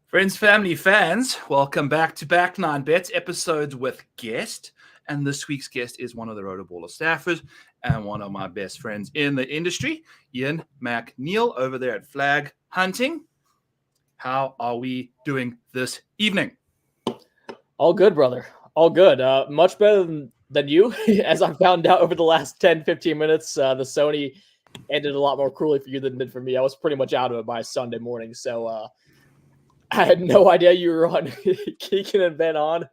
Friends, family, fans, welcome back to Back Nine Bets episodes with guest. And this week's guest is one of the Rotoballer staffers and one of my best friends in the industry, Ian McNeil, over there at Flag Hunting. How are we doing this evening? All good, brother. All good. Much better than you, as I found out over the last 10, 15 minutes. The Sony ended a lot more cruelly for you than it did for me. I was pretty much out of it by Sunday morning, so I had no idea you were on Keegan and Ben on.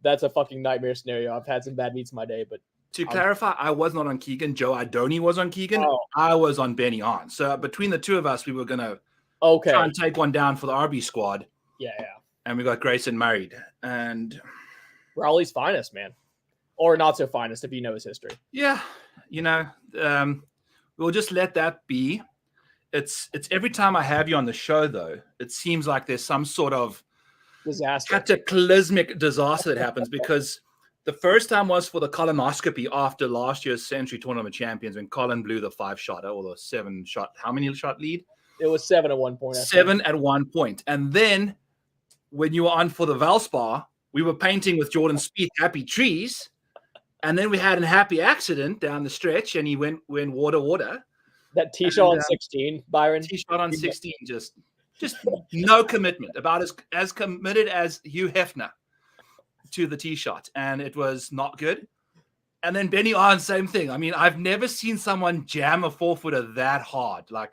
That's a fucking nightmare scenario. I've had some bad meets in my day, but to clarify, I was not on Keegan. Joe Idoni was on Keegan. Oh. I was on Benny on. So between the two of us, we were going to try and take one down for the RB squad. Yeah. And we got Grayson married. And Rowley's finest, man. Or not so finest, if you know his history. Yeah. We'll just let that be. It's every time I have you on the show, though, it seems like there's some sort of disaster, cataclysmic disaster that happens, because the first time was for the colonoscopy after last year's Century Tournament Champions when Colin blew the 5-shot or the 7-shot. How many shot lead? It was 7 at one point. 7 at one point. And then when you were on for the Valspar, we were painting with Jordan Spieth Happy Trees. And then we had a happy accident down the stretch and he went water. That tee shot on 16, Byron. Tee shot on 16, just no commitment. About as committed as Hugh Hefner to the tee shot, and it was not good. And then Benny on, same thing. I mean, I've never seen someone jam a 4-footer that hard. Yeah.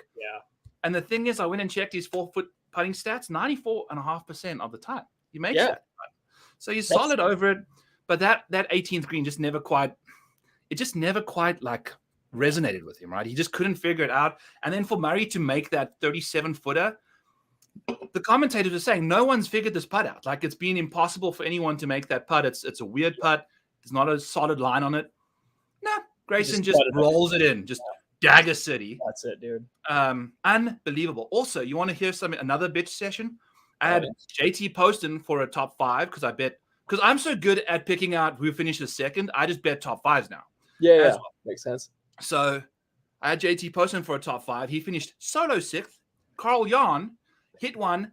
And the thing is, I went and checked his 4-foot putting stats. 94.5% of the time he makes that. So he's solid over it. But that 18th green just never quite resonated with him, right? He just couldn't figure it out. And then for Murray to make that 37-footer, the commentators were saying no one's figured this putt out. Like, it's been impossible for anyone to make that putt. It's a weird putt. There's not a solid line on it. No, Grayson just rolls it in. Just Dagger City. That's it, dude. Unbelievable. Also, you want to hear another bitch session? I had JT Poston for a top 5 because I'm so good at picking out who finishes second. I just bet top 5s now. Yeah. Well. Makes sense. So I had JT Poston for a top 5. He finished solo 6th. Carl Jan hit one,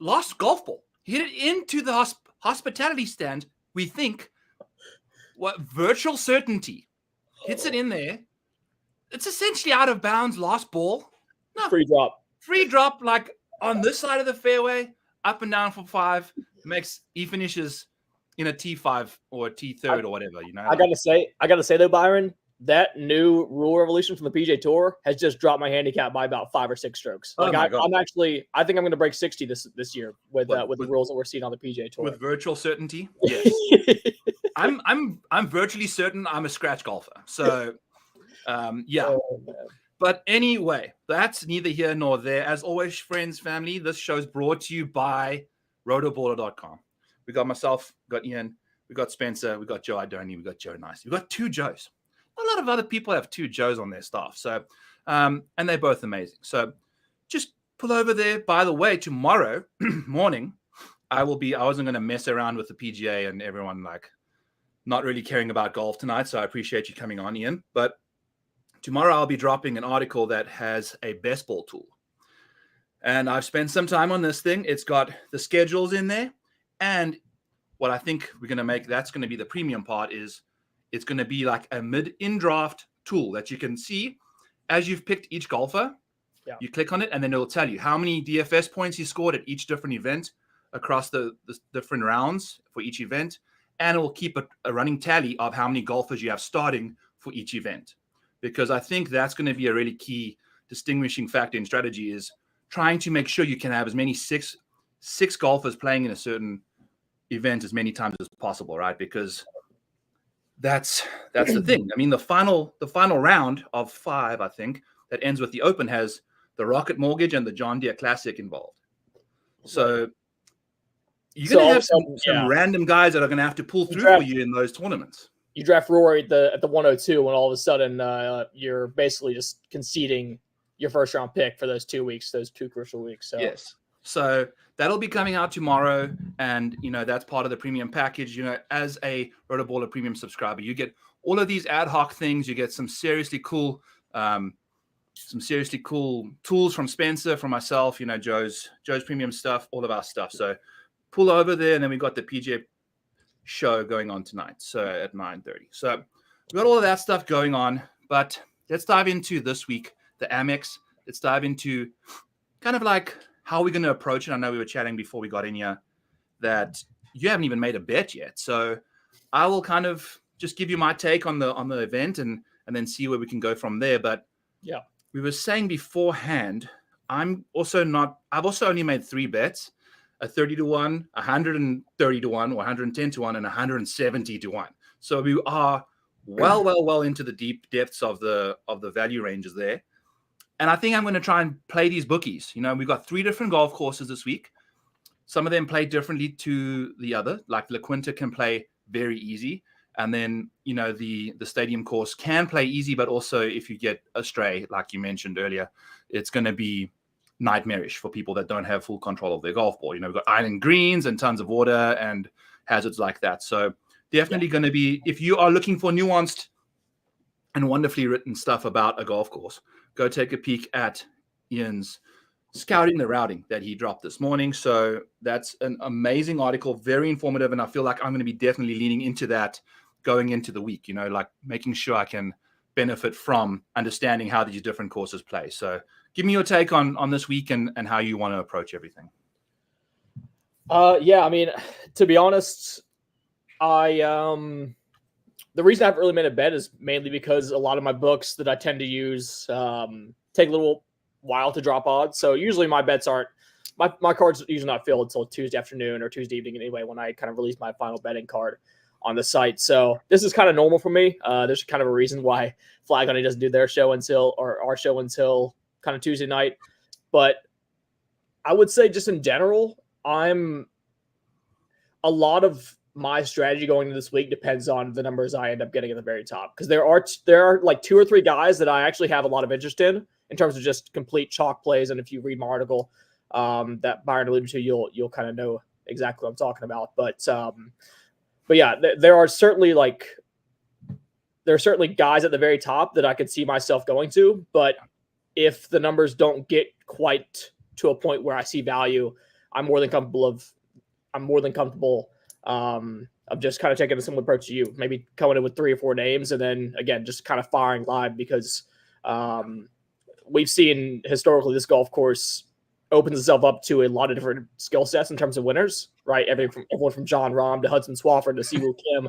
lost golf ball. He hit it into the hospitality stand. We think, what virtual certainty. Hits it in there. It's essentially out of bounds, lost ball. No. Free drop, like on this side of the fairway, up and down for 5. He finishes in a T5 or a T3 or whatever, I gotta say though, Byron, that new rule revolution from the PGA Tour has just dropped my handicap by about 5 or 6 strokes. I think I'm going to break 60 this year with the rules that we're seeing on the PGA Tour. With virtual certainty, yes. I'm virtually certain I'm a scratch golfer. So, yeah. Oh, but anyway, that's neither here nor there. As always, friends, family, this show is brought to you by rotoballer.com. We got myself, we got Ian, we got Spencer, we got Joe Idoni, we got Joe Nice. We got 2 Joes. A lot of other people have 2 Joes on their staff. So, and they're both amazing. So just pull over there. By the way, tomorrow morning, I wasn't going to mess around with the PGA and everyone not really caring about golf tonight. So I appreciate you coming on, Ian. But tomorrow I'll be dropping an article that has a best ball tool. And I've spent some time on this thing. It's got the schedules in there. And what I think we're going to make, that's going to be the premium part, is it's going to be like a mid-in-draft tool that you can see as you've picked each golfer. Yeah. You click on it, and then it'll tell you how many DFS points you scored at each different event across the different rounds for each event. And it will keep a running tally of how many golfers you have starting for each event. Because I think that's going to be a really key distinguishing factor in strategy, is trying to make sure you can have as many six golfers playing in a certain event as many times as possible, right? Because that's the thing. I mean, the final round of 5, I think, that ends with the Open has the Rocket Mortgage and the John Deere Classic involved. So you're going to have some random guys that are going to have to pull through for you in those tournaments. You draft Rory at the 102, when all of a sudden you're basically just conceding your first round pick for those 2 weeks, those 2 crucial weeks. So. Yes. So that'll be coming out tomorrow. And, that's part of the premium package. As a Rotoballer premium subscriber, you get all of these ad hoc things. You get some seriously cool some seriously cool tools from Spencer, from myself, Joe's premium stuff, all of our stuff. So pull over there, and then we got the PGA show going on tonight, so at 9:30. So we got all of that stuff going on, but let's dive into this week, the AMEX. Let's dive into kind of like how we're going to approach it. I know we were chatting before we got in here that you haven't even made a bet yet. So I will kind of just give you my take on the event and then see where we can go from there. But yeah, we were saying beforehand, I've also only made 3 bets, a 30 to 1, 130 to 1, or 110 to 1, and 170 to 1. So we are well into the deep depths of the value ranges there. And I think I'm going to try and play these bookies. We've got 3 different golf courses this week. Some of them play differently to the other. Like La Quinta can play very easy. And then, the stadium course can play easy, but also if you get astray, like you mentioned earlier, it's going to be nightmarish for people that don't have full control of their golf ball. We've got island greens and tons of water and hazards like that. So definitely going to be, if you are looking for nuanced and wonderfully written stuff about a golf course, go take a peek at Ian's Scouting the Routing that he dropped this morning. So that's an amazing article, very informative. And I feel like I'm going to be definitely leaning into that going into the week, like making sure I can benefit from understanding how these different courses play. So give me your take on this week and how you want to approach everything. Yeah, I mean, to be honest, the reason I haven't really made a bet is mainly because a lot of my books that I tend to use take a little while to drop odds. So usually my bets aren't, my cards usually not filled until Tuesday afternoon or Tuesday evening anyway, when I kind of release my final betting card on the site. So this is kind of normal for me. There's kind of a reason why Flag Hunting doesn't do their show or our show until kind of Tuesday night. But I would say just in general, a lot of my strategy going into this week depends on the numbers I end up getting at the very top. Because there are like 2 or 3 guys that I actually have a lot of interest in terms of just complete chalk plays. And if you read my article that Byron alluded to, you'll kind of know exactly what I'm talking about. But yeah, there are certainly guys at the very top that I could see myself going to. But if the numbers don't get quite to a point where I see value, I'm more than comfortable of just kind of taking a similar approach to you, maybe coming in with 3 or 4 names, and then again just kind of firing live, because we've seen historically this golf course opens itself up to a lot of different skill sets in terms of winners, right? Everyone from John Rahm to Hudson Swafford to Siwoo Kim.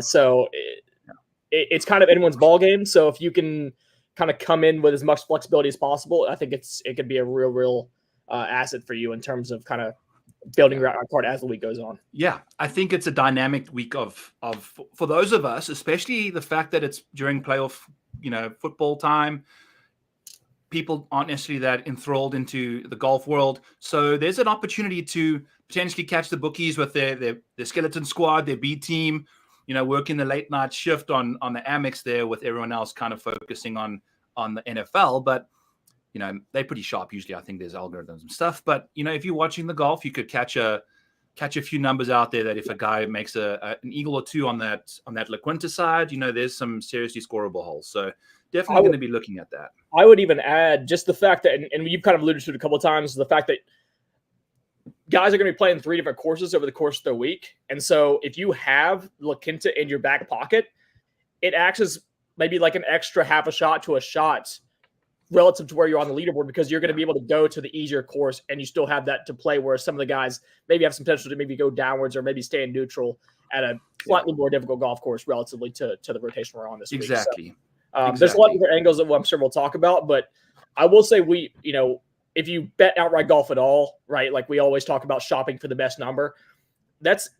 So it's kind of anyone's ball game. So if you can kind of come in with as much flexibility as possible, I think it could be a real asset for you in terms of kind of building your card as the week goes on. Yeah, I think it's a dynamic week of for those of us, especially the fact that it's during playoff, football time. People aren't necessarily that enthralled into the golf world. So there's an opportunity to potentially catch the bookies with their skeleton squad, their B team, working the late night shift on the AMEX there, with everyone else kind of focusing on the NFL. But, they're pretty sharp usually. I think there's algorithms and stuff. But, if you're watching the golf, you could catch a few numbers out there that if a guy makes an eagle or 2 on that La Quinta side, there's some seriously scoreable holes. So definitely going to be looking at that. I would even add just the fact that, and you've kind of alluded to it a couple of times, the fact that guys are going to be playing 3 different courses over the course of the week. And so if you have La Quinta in your back pocket, it acts as maybe like an extra half a shot to a shot relative to where you're on the leaderboard, because you're going to be able to go to the easier course and you still have that to play, where some of the guys maybe have some potential to maybe go downwards or maybe stay in neutral at a slightly more difficult golf course relatively to the rotation we're on this week. Exactly. There's a lot of different angles that I'm sure we'll talk about, but I will say if you bet outright golf at all, right? Like we always talk about shopping for the best number. That's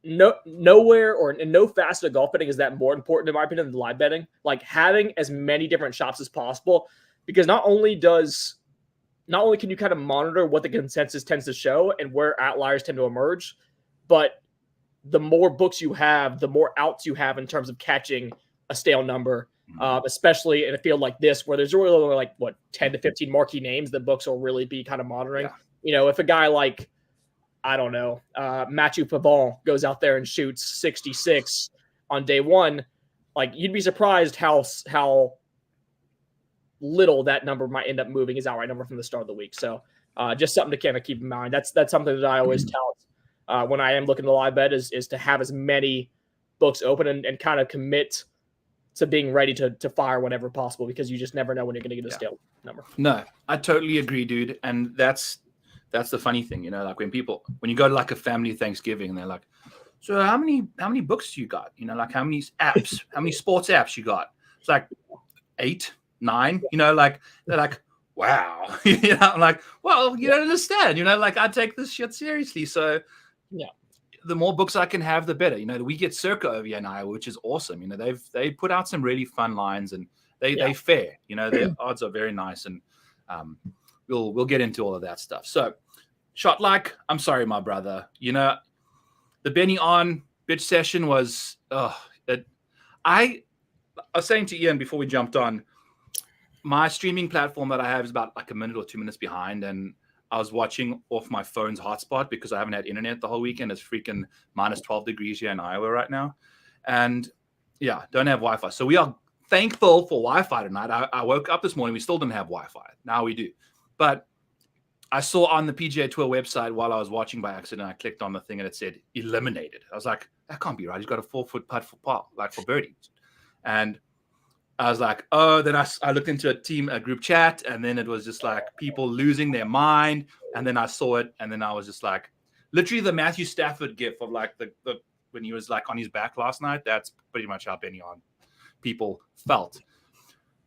nowhere or in no facet of golf betting is that more important, in my opinion, than live betting. Like having as many different shops as possible, because not only can you kind of monitor what the consensus tends to show and where outliers tend to emerge, but the more books you have, the more outs you have in terms of catching a stale number. Especially in a field like this, where there's really only 10 to 15 marquee names that books will really be kind of monitoring. Yeah. If a guy like, I don't know, Mathieu Pavon goes out there and shoots 66 on day one, you'd be surprised how little that number might end up moving his outright number from the start of the week. So just something to kind of keep in mind. That's something that I always tout when I am looking to live bet is to have as many books open and kind of commit to being ready to fire whenever possible, because you just never know when you're going to get a scale number. No, I totally agree, dude. And that's the funny thing, like when you go to like a family Thanksgiving and they're like, so how many books do you got? Like how many apps, how many sports apps you got? It's like 8, 9, like they're like, wow. I'm like, well, you don't understand, like I take this shit seriously. So yeah. The more books I can have, the better. We get Circa over here in Iowa, which is awesome. They put out some really fun lines, and they fair. Their odds are very nice, and we'll get into all of that stuff. So, shot like, I'm sorry, my brother. The Benny on bitch session was. I was saying to Ian before we jumped on, my streaming platform that I have is about like a minute or 2 minutes behind, and I was watching off my phone's hotspot because I haven't had internet the whole weekend. It's freaking minus 12 degrees here in Iowa right now. And don't have Wi-Fi. So we are thankful for Wi-Fi tonight. I woke up this morning. We still didn't have Wi-Fi. Now we do. But I saw on the PGA Tour website while I was watching by accident, I clicked on the thing and it said eliminated. I was like, that can't be right. He's got a 4-foot putt for par, like for birdie. And I was like, oh, then I looked into a group chat, and then it was just like people losing their mind. And then I saw it, and then I was just like, literally the Matthew Stafford gif of like the when he was like on his back last night. That's pretty much how Benny on people felt.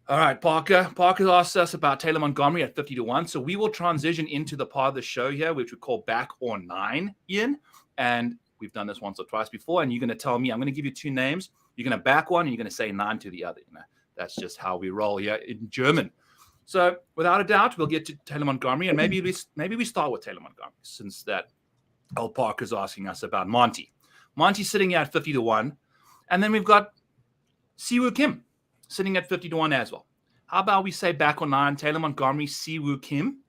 All right, Parker asked us about Taylor Montgomery at 50-1. So we will transition into the part of the show here, which we call back or nine, Ian. And we've done this once or twice before. And you're going to tell me, I'm going to give you 2 names. You're going to back one, and you're going to say nine to the other. That's just how we roll here in German. So without a doubt, we'll get to Taylor Montgomery, and maybe we start with Taylor Montgomery, since that old Parker's asking us about Monty. Monty's sitting at 50-1, and then we've got Siwoo Kim sitting at 50-1 as well. How about we say back on 9, Taylor Montgomery, Siwoo Kim,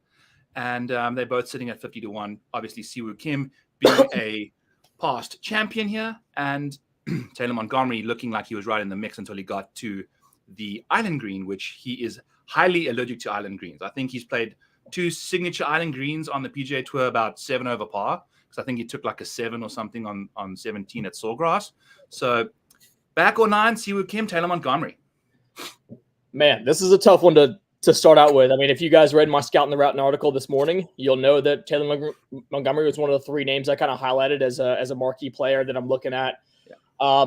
and they're both sitting at 50-1. Obviously, Siwoo Kim being a past champion here, and Taylor Montgomery looking like he was right in the mix until he got to the island green, which he is highly allergic to island greens. I think he's played 2 signature island greens on the PGA Tour about 7 over par, because I think he took like a 7 or something on 17 at Sawgrass. So back or 9, Siwoo Kim, Taylor Montgomery. Man, this is a tough one to start out with. I mean, if you guys read my Scout in the Route article this morning, you'll know that Taylor Montgomery was one of the 3 names I kind of highlighted as a marquee player that I'm looking at. Yeah.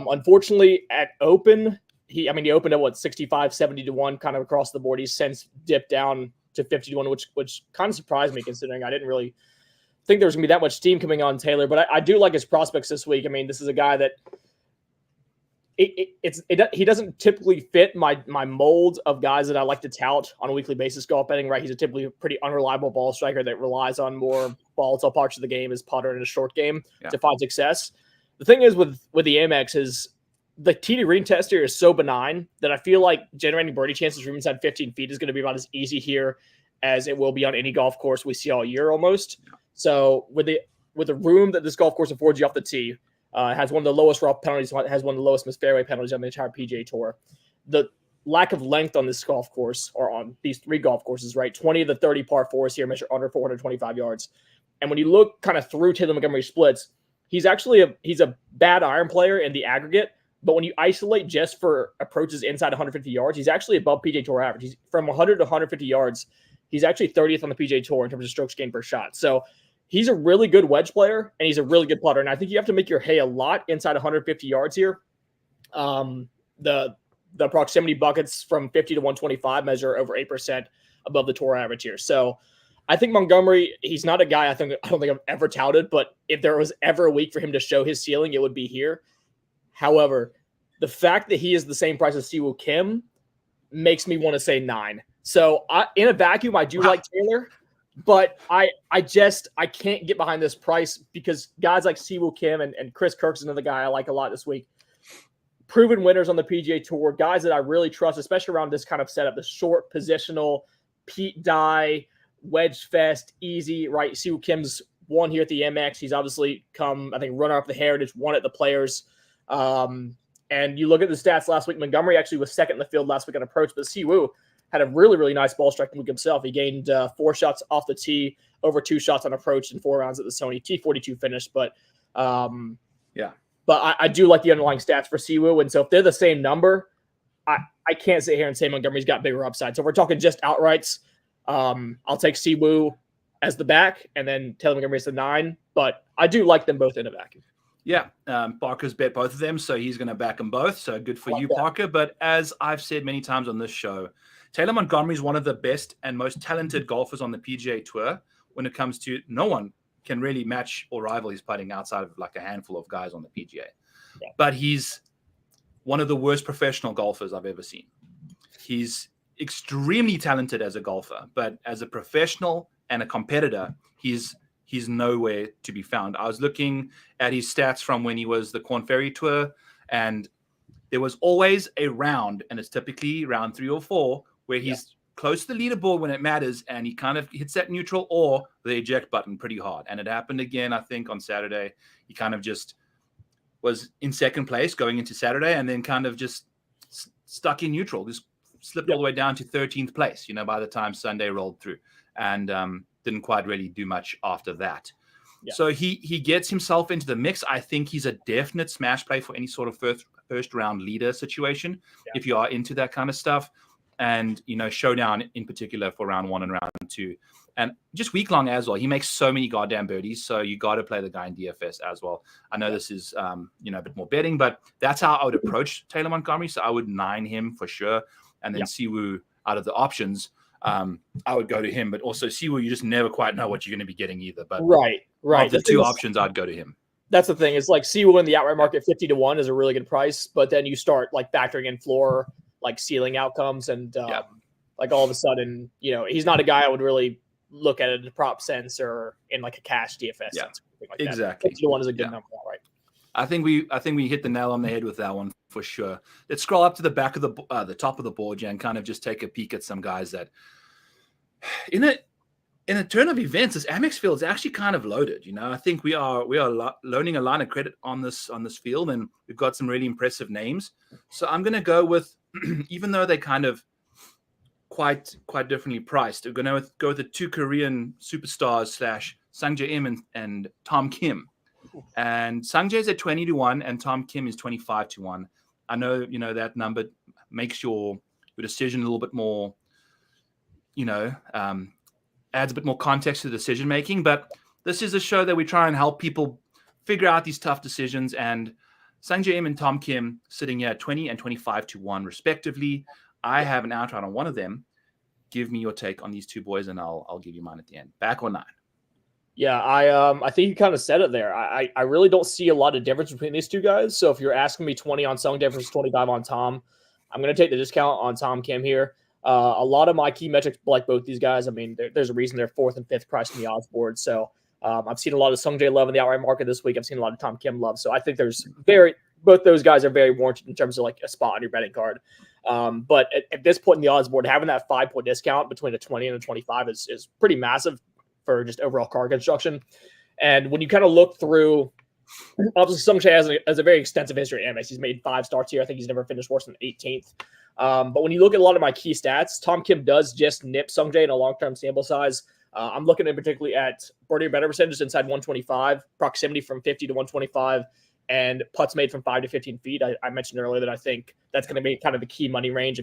Unfortunately, at Open, he opened at 65, 70-1 kind of across the board. He's since dipped down to 50-1, which kind of surprised me, considering I didn't really think there was going to be that much steam coming on Taylor. But I do like his prospects this week. I mean, this is a guy that he doesn't typically fit my mold of guys that I like to tout on a weekly basis golf betting, right? He's a typically pretty unreliable ball striker that relies on more volatile parts of the game, his putter and a short game to find success. The thing is with the AMEX is the tee to green test here is so benign that I feel like generating birdie chances from inside 15 feet is going to be about as easy here as it will be on any golf course we see all year almost. So with the room that this golf course affords you off the tee, has one of the lowest rough penalties, has one of the lowest missed fairway penalties on the entire PGA Tour. The lack of length on this golf course, or on these 3 golf courses, right? 20 of the 30 par 4s here measure under 425 yards. And when you look kind of through Taylor Montgomery splits, he's a bad iron player in the aggregate. But when you isolate just for approaches inside 150 yards, he's actually above PGA Tour average. He's from 100 to 150 yards. He's actually 30th on the PGA Tour in terms of strokes gained per shot. So he's a really good wedge player, and he's a really good putter. And I think you have to make your hay a lot inside 150 yards here. The proximity buckets from 50 to 125 measure over 8% above the Tour average here. So I think Montgomery, he's not a guy I don't think I've ever touted, but if there was ever a week for him to show his ceiling, it would be here. However, the fact that he is the same price as Siwoo Kim makes me want to say 9. So in a vacuum, I do like Taylor, but I can't get behind this price because guys like Siwoo Kim and Chris Kirk's another guy I like a lot this week. Proven winners on the PGA Tour, guys that I really trust, especially around this kind of setup, the short positional, Pete Dye, wedge fest, easy, right? Siwoo Kim's won here at the AMEX. He's obviously come, I think, runner up the Heritage, won at the Players. And you look at the stats last week, Montgomery actually was second in the field last week on approach, but Siwoo had a really, really nice ball striking week himself. He gained 4 shots off the tee, over 2 shots on approach in 4 rounds at the Sony T42 finish. But but I do like the underlying stats for Siwoo. And so if they're the same number, I can't sit here and say Montgomery's got bigger upside. So if we're talking just outrights, I'll take Siwoo as the back and then Taylor Montgomery as the 9. But I do like them both in a vacuum. Yeah, Parker's bet both of them, so he's going to back them both. So good for you, Parker. But as I've said many times on this show, Taylor Montgomery is one of the best and most talented golfers on the PGA Tour when it comes to no one can really match or rival his putting outside of like a handful of guys on the PGA. Yeah. But he's one of the worst professional golfers I've ever seen. He's extremely talented as a golfer, but as a professional and a competitor, he's nowhere to be found. I was looking at his stats from when he was the Corn Ferry Tour, and there was always a round, and it's typically round 3 or 4, where he's close to the leaderboard when it matters, and he kind of hits that neutral or the eject button pretty hard. And it happened again, I think, on Saturday. He kind of just was in second place going into Saturday, and then kind of just stuck in neutral, just slipped all the way down to 13th place, by the time Sunday rolled through, and didn't quite really do much after that. Yeah. So he gets himself into the mix. I think he's a definite smash play for any sort of first round leader situation, if you are into that kind of stuff. And, showdown in particular for round 1 and round 2. And just week long as well. He makes so many goddamn birdies. So you got to play the guy in DFS as well. I know this is, a bit more betting, but that's how I would approach Taylor Montgomery. So I would 9 him for sure. And then Siwoo out of the options, I would go to him. But also Siwoo, you just never quite know what you're going to be getting either. But right. Of the 2 options, I'd go to him. That's the thing. It's like Siwoo in the outright market 50-1 is a really good price. But then you start like factoring in floor, like ceiling outcomes, and like all of a sudden, he's not a guy I would really look at in a prop sense or in like a cash DFS sense. Like exactly. 50-1 is a good number, right? I think we hit the nail on the head with that one for sure. Let's scroll up to the back of the top of the board, Jan, and kind of just take a peek at some guys that in a turn of events, this AMEX field is actually kind of loaded. I think we are loaning a line of credit on this field, and we've got some really impressive names. So I'm going to go with, even though they kind of quite differently priced, we're going to go with the 2 Korean superstars / Sungjae Im and Tom Kim. And Sungjae is at 20-1 and Tom Kim is 25-1. I know, that number makes your decision a little bit more, adds a bit more context to the decision making. But this is a show that we try and help people figure out these tough decisions. And Sungjae Im and Tom Kim sitting here at 20 and 25-1 respectively. I have an outright on one of them. Give me your take on these 2 boys, and I'll give you mine at the end. Back or 9? Yeah, I think you kind of said it there. I really don't see a lot of difference between these 2 guys. So if you're asking me 20 on Sungjae versus 25 on Tom, I'm going to take the discount on Tom Kim here. A lot of my key metrics like both these guys. I mean, there's a reason they're 4th and 5th priced in the odds board. So I've seen a lot of Sungjae love in the outright market this week. I've seen a lot of Tom Kim love. So I think both those guys are very warranted in terms of like a spot on your betting card. But at this point in the odds board, having that 5-point discount between a 20 and a 25 is pretty massive for just overall card construction. And when you kind of look through, obviously Sungjae has a very extensive history at AMEX. He's made 5 starts here. I think he's never finished worse than 18th. But when you look at a lot of my key stats, Tom Kim does just nip Sungjae in a long-term sample size. I'm looking in particularly at birdie or better percentages inside 125, proximity from 50 to 125, and putts made from 5 to 15 feet. I mentioned earlier that I think that's going to be kind of the key money range.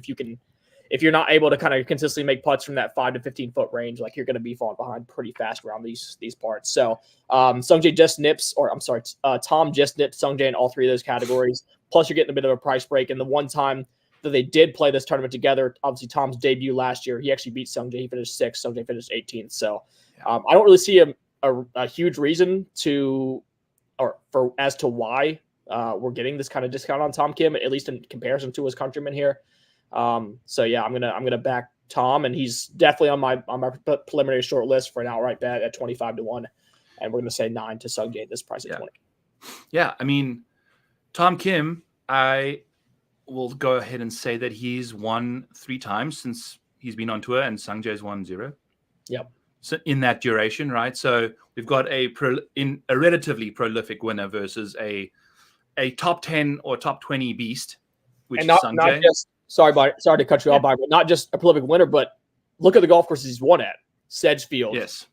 If you're not able to kind of consistently make putts from that 5 to 15 foot range, like you're going to be falling behind pretty fast around these parts. So Tom just nips Sungjae in all 3 of those categories. Plus you're getting a bit of a price break. And the one time that they did play this tournament together, obviously Tom's debut last year, he actually beat Sungjae. He finished 6th. Sungjae finished 18th. So I don't really see a huge reason as to why we're getting this kind of discount on Tom Kim, at least in comparison to his countrymen here. So yeah, I'm gonna back Tom, and he's definitely on my preliminary short list for an outright bet at 25-1, and we're gonna say 9 to Sungjae at this price at 20. Yeah, I mean, Tom Kim, I will go ahead and say that he's won 3 times since he's been on tour, and Sungjae's won 0. Yep. So in that duration, right? So we've got a relatively prolific winner versus a top 10 or top 20 beast, which is Sungjae. sorry to cut you off, Byron, but not just a prolific winner, but look at the golf courses he's won at. Sedgefield. Yes.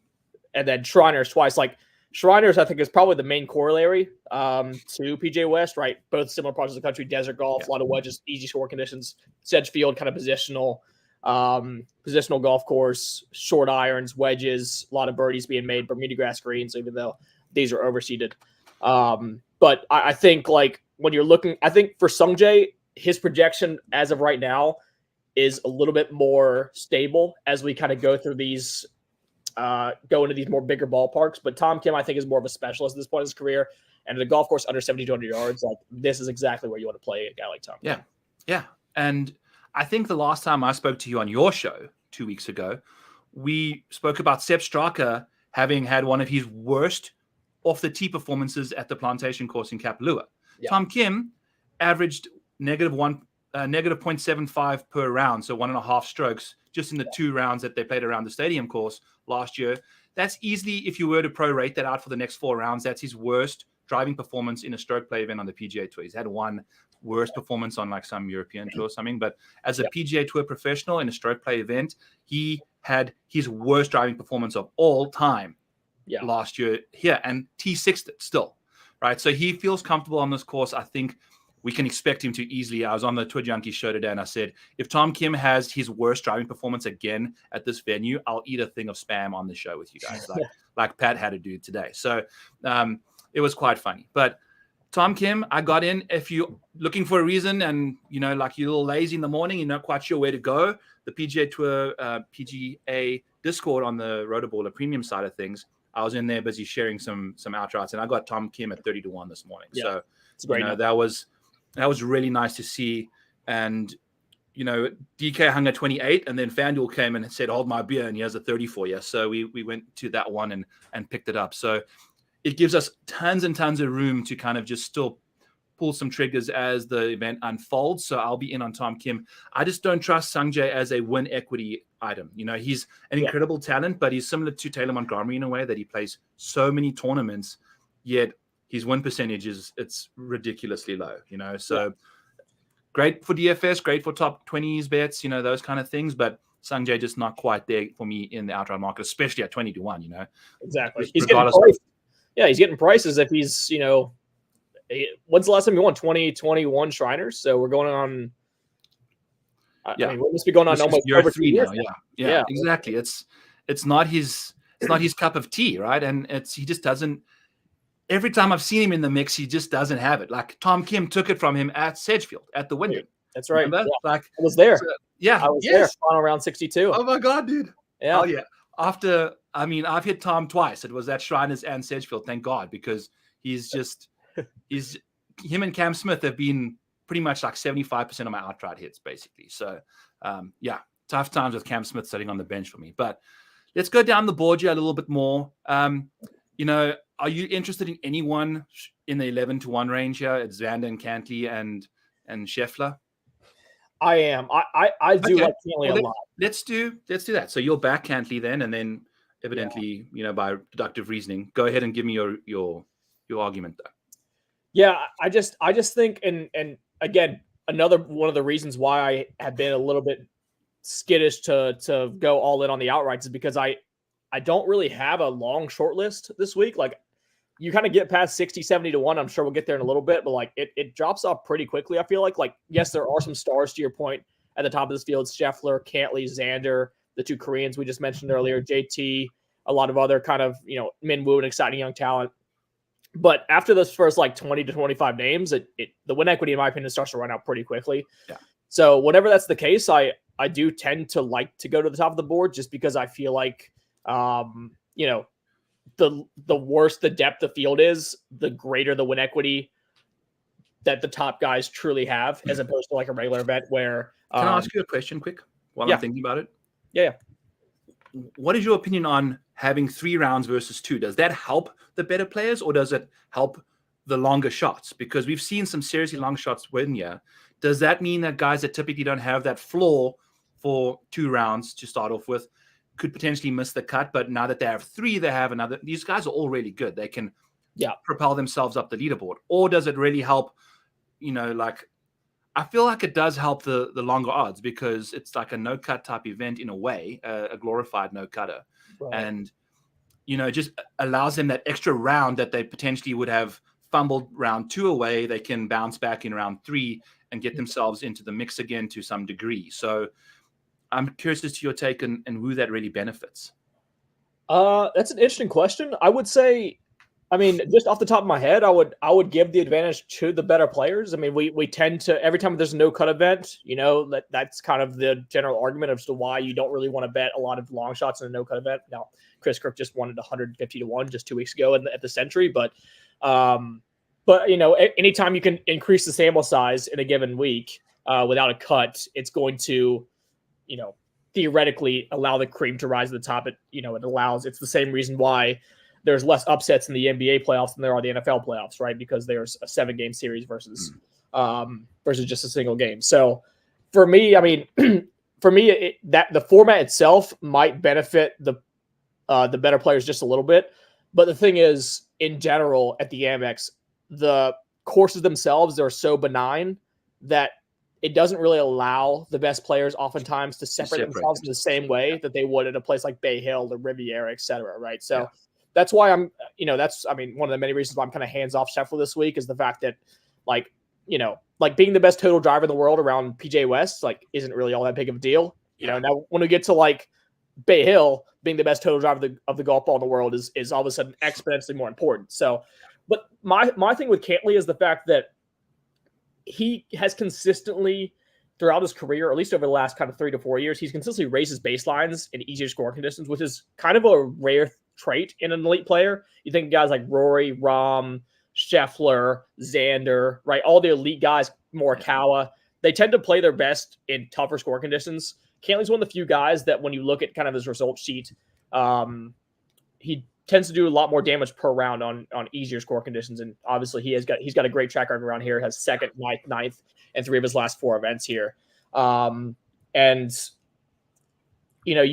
And then Shriners twice. Like Shriners, I think, is probably the main corollary to PJ West, right? Both similar parts of the country, desert golf, a lot of wedges, easy score conditions. Sedgefield, kind of positional golf course, short irons, wedges, a lot of birdies being made, Bermuda grass greens, even though these are overseeded. But I think like when you're looking, I think for Sungjae, his projection as of right now is a little bit more stable as we kind of go through these, go into these more bigger ballparks. But Tom Kim, I think, is more of a specialist at this point in his career. And the golf course under 7,200 yards, like this is exactly where you want to play a guy like Tom Kim. Yeah. And I think the last time I spoke to you on your show 2 weeks ago, we spoke about Sepp Straka having had one of his worst off the tee performances at the Plantation course in Kapalua. Yeah. Tom Kim averaged negative 0.75 per round, so 1.5 strokes just in the 2 rounds that they played around the stadium course last year. That's easily, if you were to prorate that out for the next 4 rounds, that's his worst driving performance in a stroke play event on the PGA Tour. He's had one worst performance on like some European tour or something, but as a PGA Tour professional in a stroke play event, he had his worst driving performance of all time last year here, and T6'd it still, right? So he feels comfortable on this course. I think we can expect him to easily. I was on the Tour Junkie show today, and I said, if Tom Kim has his worst driving performance again at this venue, I'll eat a thing of Spam on the show with you guys, like Pat had to do today. So it was quite funny. But Tom Kim, I got in. If you're looking for a reason and, you know, like you're a little lazy in the morning, you're not quite sure where to go, the PGA Tour, PGA Discord on the Rotoballer premium side of things, I was in there busy sharing some outrights, and I got Tom Kim at 30-1 this morning. Yeah, so it's great. You know, that was really nice to see. And, you know, DK hung at 28, and then FanDuel came and said, hold my beer, and he has a 30 for you. So we went to that one and picked it up. So it gives us tons and tons of room to kind of just still pull some triggers as the event unfolds. So I'll be in on Tom Kim. I just don't trust Sungjae as a win equity item. You know, he's an incredible talent, but he's similar to Taylor Montgomery in a way that he plays so many tournaments, yet his win percentage it's ridiculously low, you know. So great for DFS, great for top 20s bets, you know, those kind of things. But Sungjae just not quite there for me in the outright market, especially at 20-1, you know. Exactly. He's getting prices. Yeah, he's getting prices if he's, you know, when's the last time he won? 2021 Shriners? So we're going on. I mean, we must be going on almost over 3 years now. Yeah, exactly. It's not his cup of tea, right? And he just doesn't. Every time I've seen him in the mix, he just doesn't have it. Like Tom Kim took it from him at Sedgefield at the Wyndham. That's right. Remember? Yeah. Like I was there. I was there. Final round 62. Oh my god, dude. Yeah. Oh yeah. I've hit Tom twice. It was at Shriners and Sedgefield. Thank God, because he's him and Cam Smith have been pretty much like 75% of my outright hits, basically. So, tough times with Cam Smith sitting on the bench for me. But let's go down the board here a little bit more. You know, are you interested in anyone in the 11-1 range here? It's Xander and Cantley and Scheffler. I am. I do like Cantley a lot. Let's do that. So you'll back Cantley then, and then evidently, you know, by deductive reasoning, go ahead and give me your argument though. Yeah, I just think, and again, another one of the reasons why I have been a little bit skittish to go all in on the outrights is because I don't really have a long short list this week. Like you kind of get past 60-70-1. I'm sure we'll get there in a little bit, but like it drops off pretty quickly. I feel like yes, there are some stars to your point at the top of this field: Scheffler, Cantley, Xander, the 2 Koreans we just mentioned earlier, JT, a lot of other kind of, you know, Minwoo and exciting young talent. But after those first like 20 to 25 names, the win equity, in my opinion, starts to run out pretty quickly. Yeah. So whenever that's the case, I do tend to like to go to the top of the board just because I feel like, you know, the worse the depth of field is, the greater the win equity that the top guys truly have, as opposed to like a regular event where. Can I ask you a question quick while I'm thinking about it? Yeah. What is your opinion on having 3 rounds versus 2? Does that help the better players, or does it help the longer shots? Because we've seen some seriously long shots win here. Does that mean that guys that typically don't have that floor for 2 rounds to start off with could potentially miss the cut, but now that they have 3, they have another? These guys are all really good. They can propel themselves up the leaderboard. Or does it really help, you know, like I feel like it does help the longer odds because it's like a no cut type event in a way, a glorified no cutter, Right. and it just allows them that extra round that they potentially would have fumbled round 2 away. They can bounce back in round 3 and get themselves into the mix again to some degree. So I'm curious as to your take and who that really benefits. That's an interesting question. I would say, I mean, just off the top of my head, I would give the advantage to the better players. I mean, we tend to, every time there's a no cut event, that's kind of the general argument as to why you don't really want to bet a lot of long shots in a no cut event. Now, Chris Kirk just won it 150 to 1 just 2 weeks ago at the Century, but anytime you can increase the sample size in a given week without a cut, it's going to, theoretically allow the cream to rise to the top. It's the same reason why there's less upsets in the NBA playoffs than there are the NFL playoffs, right? Because there's a 7-game series versus just a single game. So for me, I mean, that the format itself might benefit the better players just a little bit. But the thing is, in general, at the AMEX, the courses themselves are so benign that it doesn't really allow the best players oftentimes to separate themselves in the same way that they would at a place like Bay Hill or Riviera, et cetera, right? So that's why one of the many reasons why I'm kind of hands-off Scheffler this week is the fact that, like being the best total driver in the world around PJ West, isn't really all that big of a deal. Now when we get to Bay Hill, being the best total driver of the golf ball in the world is all of a sudden exponentially more important. So, but my thing with Cantley is the fact that he has consistently throughout his career, or at least over the last kind of 3 to 4 years, he's consistently raised his baselines in easier score conditions, which is kind of a rare trait in an elite player. You think guys like Rory, Rahm, Scheffler, Xander, right? All the elite guys, Morikawa, they tend to play their best in tougher score conditions. Cantley's one of the few guys that when you look at kind of his result sheet, he tends to do a lot more damage per round on easier score conditions. And obviously he's got a great track record around here, has second, ninth, and 3 of his last 4 events here. You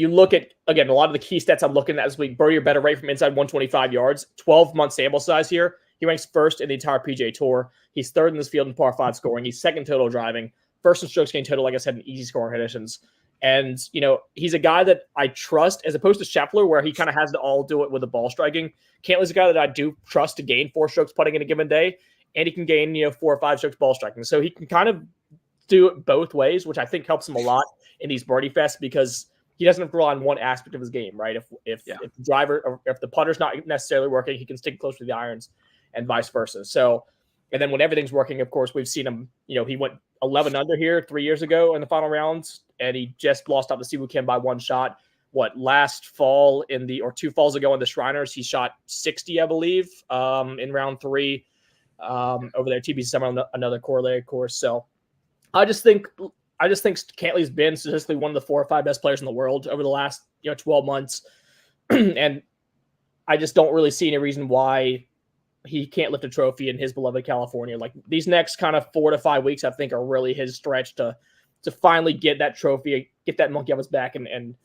look at, again, a lot of the key stats I'm looking at this week: birdie or better rate from inside 125 yards, 12-month sample size here. He ranks first in the entire PGA Tour. He's third in this field in par 5 scoring. He's second total driving, first in strokes gained total, like I said, in easy scoring conditions. And, he's a guy that I trust as opposed to Scheffler, where he kind of has to all do it with the ball striking. Cantley's a guy that I do trust to gain 4 strokes putting in a given day, and he can gain, 4 or 5 strokes ball striking. So he can kind of do it both ways, which I think helps him a lot in these birdie fests because he doesn't have to rely on one aspect of his game, right? If the driver or if the putter's not necessarily working, he can stick close to the irons and vice versa. So, and then when everything's working, of course, we've seen him, he went 11 under here 3 years ago in the final rounds, and he just lost out to Siwoo Kim by 1 shot. Last fall 2 falls ago in the Shriners, he shot 60, I believe, in round 3 over there at TPC Summer, another corollary course. So I just think Cantley's been statistically one of the 4 or 5 best players in the world over the last 12 months, and I just don't really see any reason why he can't lift a trophy in his beloved California. These next kind of 4 to 5 weeks, I think, are really his stretch to finally get that trophy, get that monkey off his back, and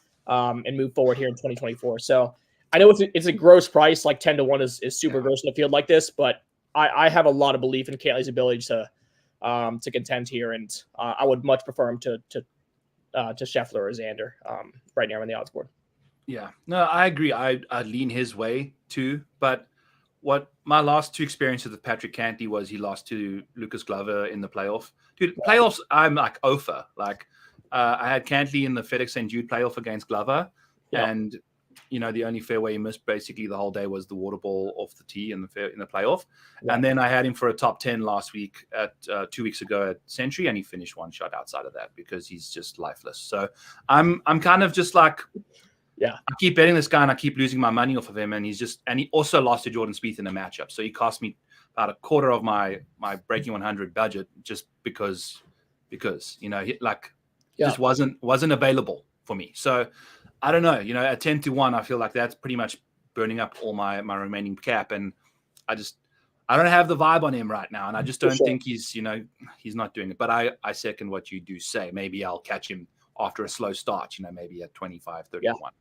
move forward here in 2024. So I know it's a gross price, 10 to 1 is super gross in a field like this, but I have a lot of belief in Cantley's ability to contend here, and I would much prefer him to Scheffler or Xander right now on the odds board. Yeah, no, I agree. I'd lean his way too, but what my last 2 experiences with Patrick Cantley was he lost to Lucas Glover in the playoff. Dude, playoffs, I'm like over. I had Cantley in the FedEx St. Jude playoff against Glover, and the only fairway he missed basically the whole day was the water ball off the tee in the playoff. Yeah. And then I had him for a top 10 last week at 2 weeks ago at Century, and he finished 1 shot outside of that because he's just lifeless. So I'm kind of just I keep betting this guy and I keep losing my money off of him, and he also lost to Jordan Spieth in a matchup. So he cost me about a quarter of my breaking 100 budget just because just wasn't available for me. So I don't know, at 10 to 1, I feel like that's pretty much burning up all my remaining cap. And I don't have the vibe on him right now. And I just don't think he's not doing it. But I second what you do say. Maybe I'll catch him after a slow start, maybe at 25, 31.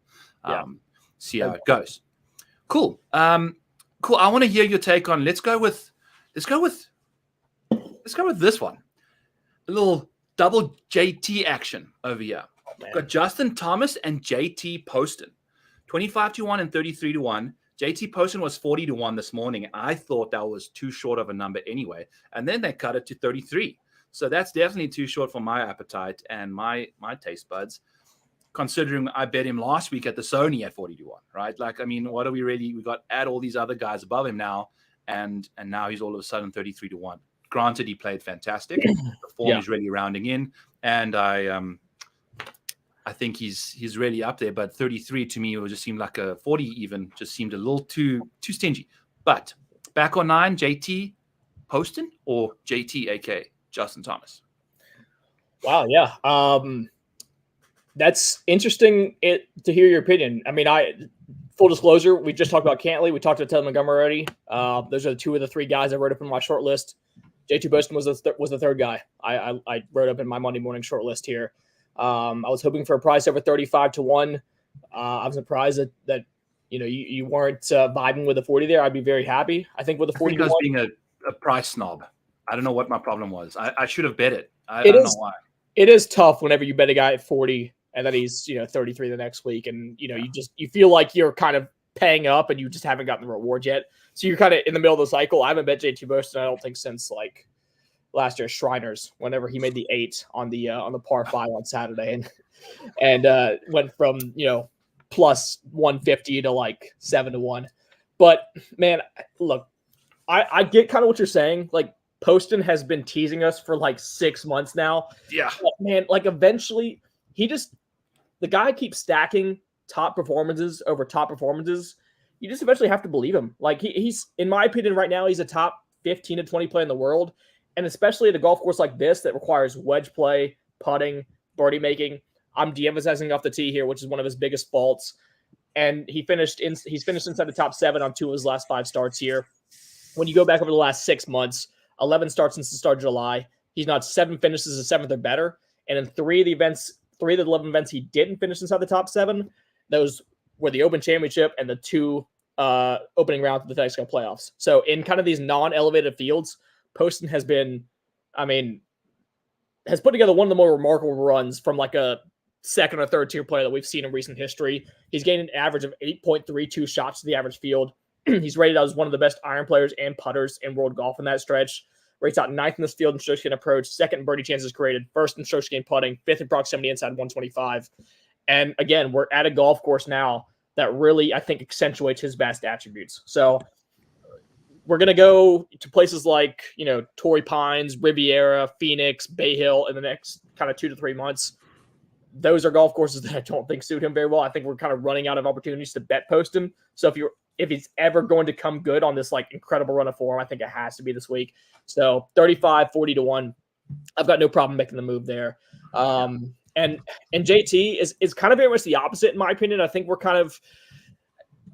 See how it goes. Cool. Cool. I want to hear your take on, let's go with this one. a little double JT action over here. Man. Got Justin Thomas and JT Poston, 25-1 and 33-1. JT Poston was 40-1 this morning. I thought that was too short of a number anyway. And then they cut it to 33. So that's definitely too short for my appetite and my taste buds, considering I bet him last week at the Sony at 40-1, right? Like, I mean, what are we really? We got add all these other guys above him now, and now he's all of a sudden 33-1. Granted, he played fantastic. The form is really rounding in, and I think he's really up there. But 33 to me, it would just seem like a 40 even just seemed a little too stingy. But back on 9, JT Poston or JT, aka Justin Thomas. Wow, yeah. That's interesting to hear your opinion. I mean, full disclosure, we just talked about Cantley. We talked about Ted Montgomery already. Those are 2 of the 3 guys I wrote up in my short list. JT Poston was the third guy I wrote up in my Monday morning short list here. I was hoping for a price over 35-1. I'm surprised that you weren't vibing with the 40 there. I'd be very happy. I think with the 40, I was being a price snob. I don't know what my problem was. I should have bet it. I don't know why. It is tough whenever you bet a guy at 40 and then he's 33 the next week, and you feel like you're kind of paying up and you just haven't gotten the reward yet. So you're kind of in the middle of the cycle. I haven't bet JT Poston, I don't think, since like last year Shriners, whenever he made the 8 on the par 5 on Saturday, and went from plus 150 to like 7-1. But man, look, I get kind of what you're saying. Like, Poston has been teasing us for like 6 months now. Yeah, but man, like eventually the guy keeps stacking top performances over top performances. You just eventually have to believe him. Like, he's, in my opinion, right now, he's a top 15 to 20 player in the world. And especially at a golf course like this that requires wedge play, putting, birdie making. I'm de-emphasizing off the tee here, which is one of his biggest faults. And he's finished inside the top 7 on 2 of his last 5 starts here. When you go back over the last 6 months, 11 starts since the start of July. He's not 7 finishes, a 7th or better. And in 3 of the 11 events he didn't finish inside the top 7, those were the Open Championship and the 2 opening rounds of the FedEx Cup playoffs. So in kind of these non-elevated fields, Poston has put together one of the more remarkable runs from like a second or third tier player that we've seen in recent history. He's gained an average of 8.32 shots to the average field. He's rated as one of the best iron players and putters in world golf in that stretch. Rates out 9th in this field in strokes gained approach, 2nd in birdie chances created, 1st in strokes gained putting, 5th in proximity inside 125. And again, we're at a golf course now that really, I think, accentuates his best attributes. So we're going to go to places like, Torrey Pines, Riviera, Phoenix, Bay Hill in the next kind of 2 to 3 months. Those are golf courses that I don't think suit him very well. I think we're kind of running out of opportunities to bet Poston. So if he's ever going to come good on this like incredible run of form, I think it has to be this week. So 35, 40-1. I've got no problem making the move there. And JT is kind of very much the opposite in my opinion. I think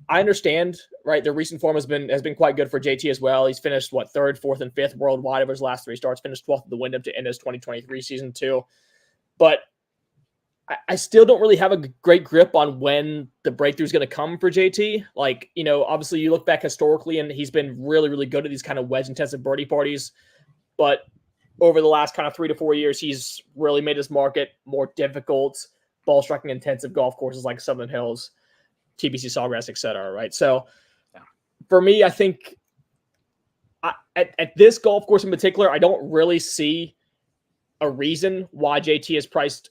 I understand, right? The recent form has been quite good for JT as well. He's finished 3rd, 4th, and 5th worldwide over his last 3 starts. Finished 12th at the Wyndham to end his 2023 season too. But I still don't really have a great grip on when the breakthrough is going to come for JT. Like, obviously you look back historically and he's been really, really good at these kind of wedge intensive birdie parties. But over the last kind of 3 to 4 years, he's really made his market more difficult, ball striking intensive golf courses like Southern Hills, TPC Sawgrass, etc. Right. So for me, I think at this golf course in particular, I don't really see a reason why JT is priced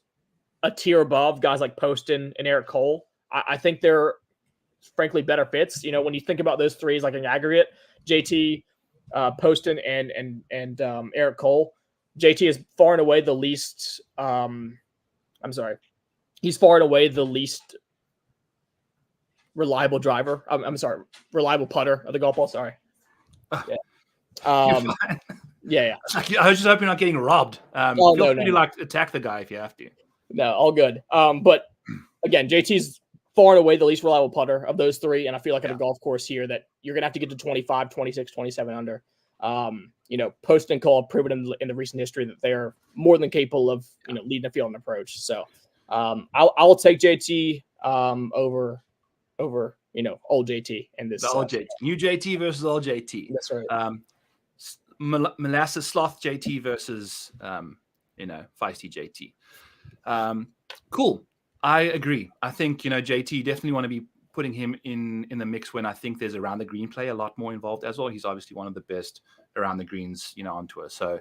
a tier above guys like Poston and Eric Cole. I think they're frankly better fits. When you think about those 3 as like an aggregate, JT, Poston, and Eric Cole, JT is far and away the least. He's far and away the least reliable driver. Reliable putter of the golf ball. Sorry. Yeah. Yeah. I was just hoping you're not getting robbed. Feel free to attack the guy if you have to. No, all good. But again, JT's far and away the least reliable putter of those 3. And I feel like at a golf course here that you're going to have to get to 25, 26, 27 under. Poston and Cole have proven in the recent history that they're more than capable of, leading the field and approach. So I'll take JT over old JT in this. Old JT. New JT versus old JT. That's right. Molasses Sloth JT versus feisty JT. Cool. I agree. I think, JT definitely want to be putting him in the mix when I think there's around the green play a lot more involved as well. He's obviously one of the best around the greens, on tour. So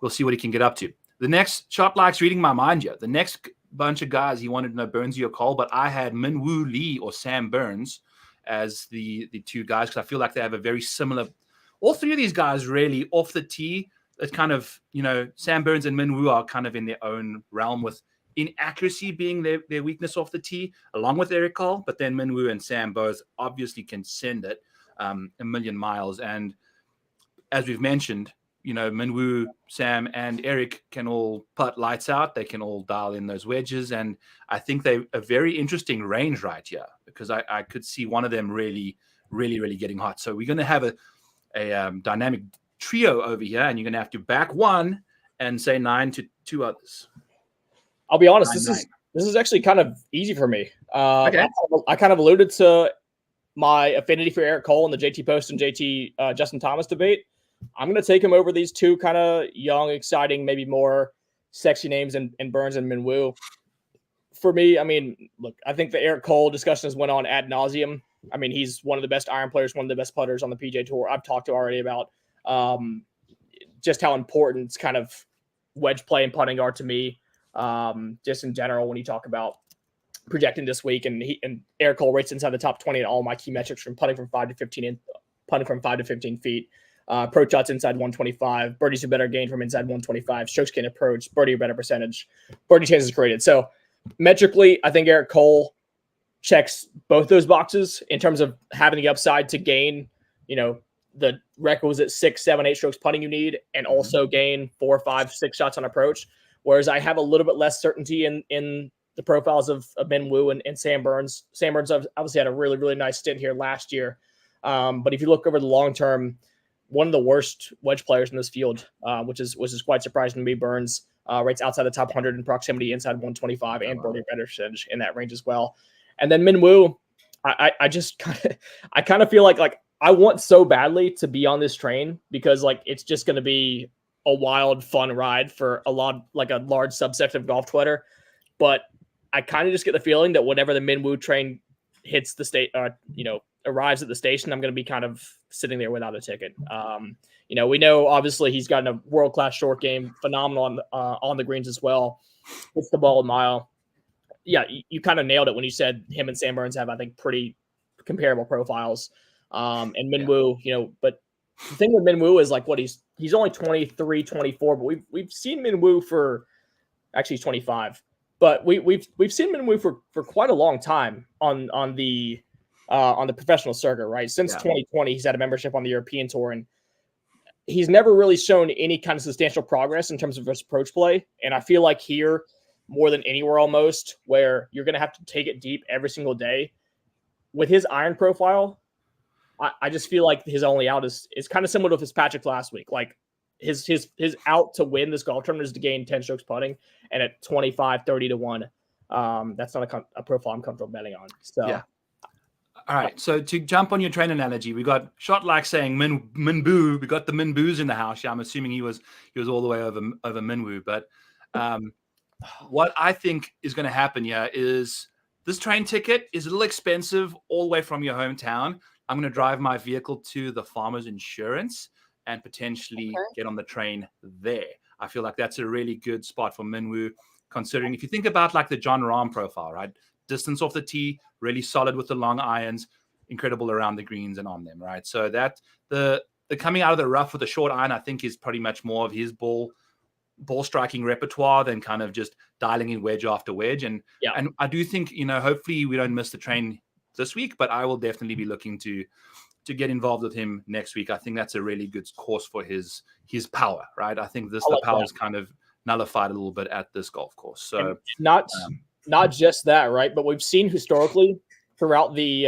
we'll see what he can get up to. The next shot likes reading my mind here. The next bunch of guys he wanted to know Burnsy or Cole, but I had Minwoo Lee or Sam Burns as the two guys because I feel like they have a very similar. All three of these guys really off the tee. It's kind of, Sam Burns and Minwoo are kind of in their own realm with inaccuracy being their weakness off the tee, along with Eric Cole. But then Minwoo and Sam both obviously can send it a million miles. And as we've mentioned, Minwoo, Sam, and Eric can all putt lights out. They can all dial in those wedges. And I think they're a very interesting range right here because I could see one of them really, really, really getting hot. So we're going to have a dynamic trio over here, and you're going to have to back one and say Nein to two others. I'll be honest, this is actually kind of easy for me. Okay. I kind of alluded to my affinity for Eric Cole in the JT Post and JT Justin Thomas debate. I'm going to take him over these two kind of young, exciting, maybe more sexy names in Burns and Minwoo. For me, I mean, look, I think the Eric Cole discussions went on ad nauseum. I mean, he's one of the best iron players, one of the best putters on the PGA Tour. I've talked to already about just how important kind of wedge play and putting are to me, just in general when you talk about projecting this week. And Eric Cole rates inside the top 20 in all my key metrics from putting from 5 to 15 and putting from 5 to 15 feet. Approach shots inside 125, birdies are better gain from inside 125, strokes gained approach, birdie or better percentage, birdie chances created. So metrically, I think Eric Cole checks both those boxes in terms of having the upside to gain, the requisite 6, 7, 8 strokes putting you need, and also gain 4, 5, 6 shots on approach. Whereas I have a little bit less certainty in the profiles of Minwoo and Sam Burns. Sam Burns obviously had a really, really nice stint here last year. But if you look over the long term, one of the worst wedge players in this field, which is quite surprising to me. Burns rates outside the top 100 in proximity, inside 125, and birdie better percentage in that range as well. And then Minwoo, I just kind of feel like I want so badly to be on this train because it's just going to be a wild, fun ride for a large subset of golf Twitter. But I kind of just get the feeling that whenever the Minwoo train hits the state, arrives at the station, I'm going to be kind of sitting there without a ticket. We know obviously he's gotten a world-class short game, phenomenal on the greens as well. Hits the ball a mile. Yeah, you kind of nailed it when you said him and Sam Burns have, I think, pretty comparable profiles. And Minwoo, but the thing with Minwoo is he's only 23, 24, but we've seen Minwoo for actually he's 25, but we've seen Minwoo for quite a long time on the professional circuit, right? Since 2020, he's had a membership on the European Tour, and he's never really shown any kind of substantial progress in terms of his approach play. And I feel like here, more than anywhere almost, where you're going to have to take it deep every single day, with his iron profile, I just feel like his only out is kind of similar to Fitzpatrick last week. Like his out to win this golf tournament is to gain 10 strokes putting, and at 25, 30 to 1, that's not a profile I'm comfortable betting on. So yeah. All right, so to jump on your train analogy, we got shot like saying Minwoo. We got the Minwoos in the house. Yeah, I'm assuming he was all the way over Minwoo. But what I think is going to happen here is this train ticket is a little expensive all the way from your hometown. I'm going to drive my vehicle to the Farmers Insurance and potentially get on the train there. I feel like that's a really good spot for Minwoo, considering if you think about the John Rahm profile, right? Distance off the tee, really solid with the long irons, incredible around the greens and on them, right? So that the coming out of the rough with a short iron, I think, is pretty much more of his ball striking repertoire than kind of just dialing in wedge after wedge. And I do think, hopefully we don't miss the train this week, but I will definitely be looking to get involved with him next week. I think that's a really good course for his power, right? I think the power is kind of nullified a little bit at this golf course. So not just that, right? But we've seen historically throughout the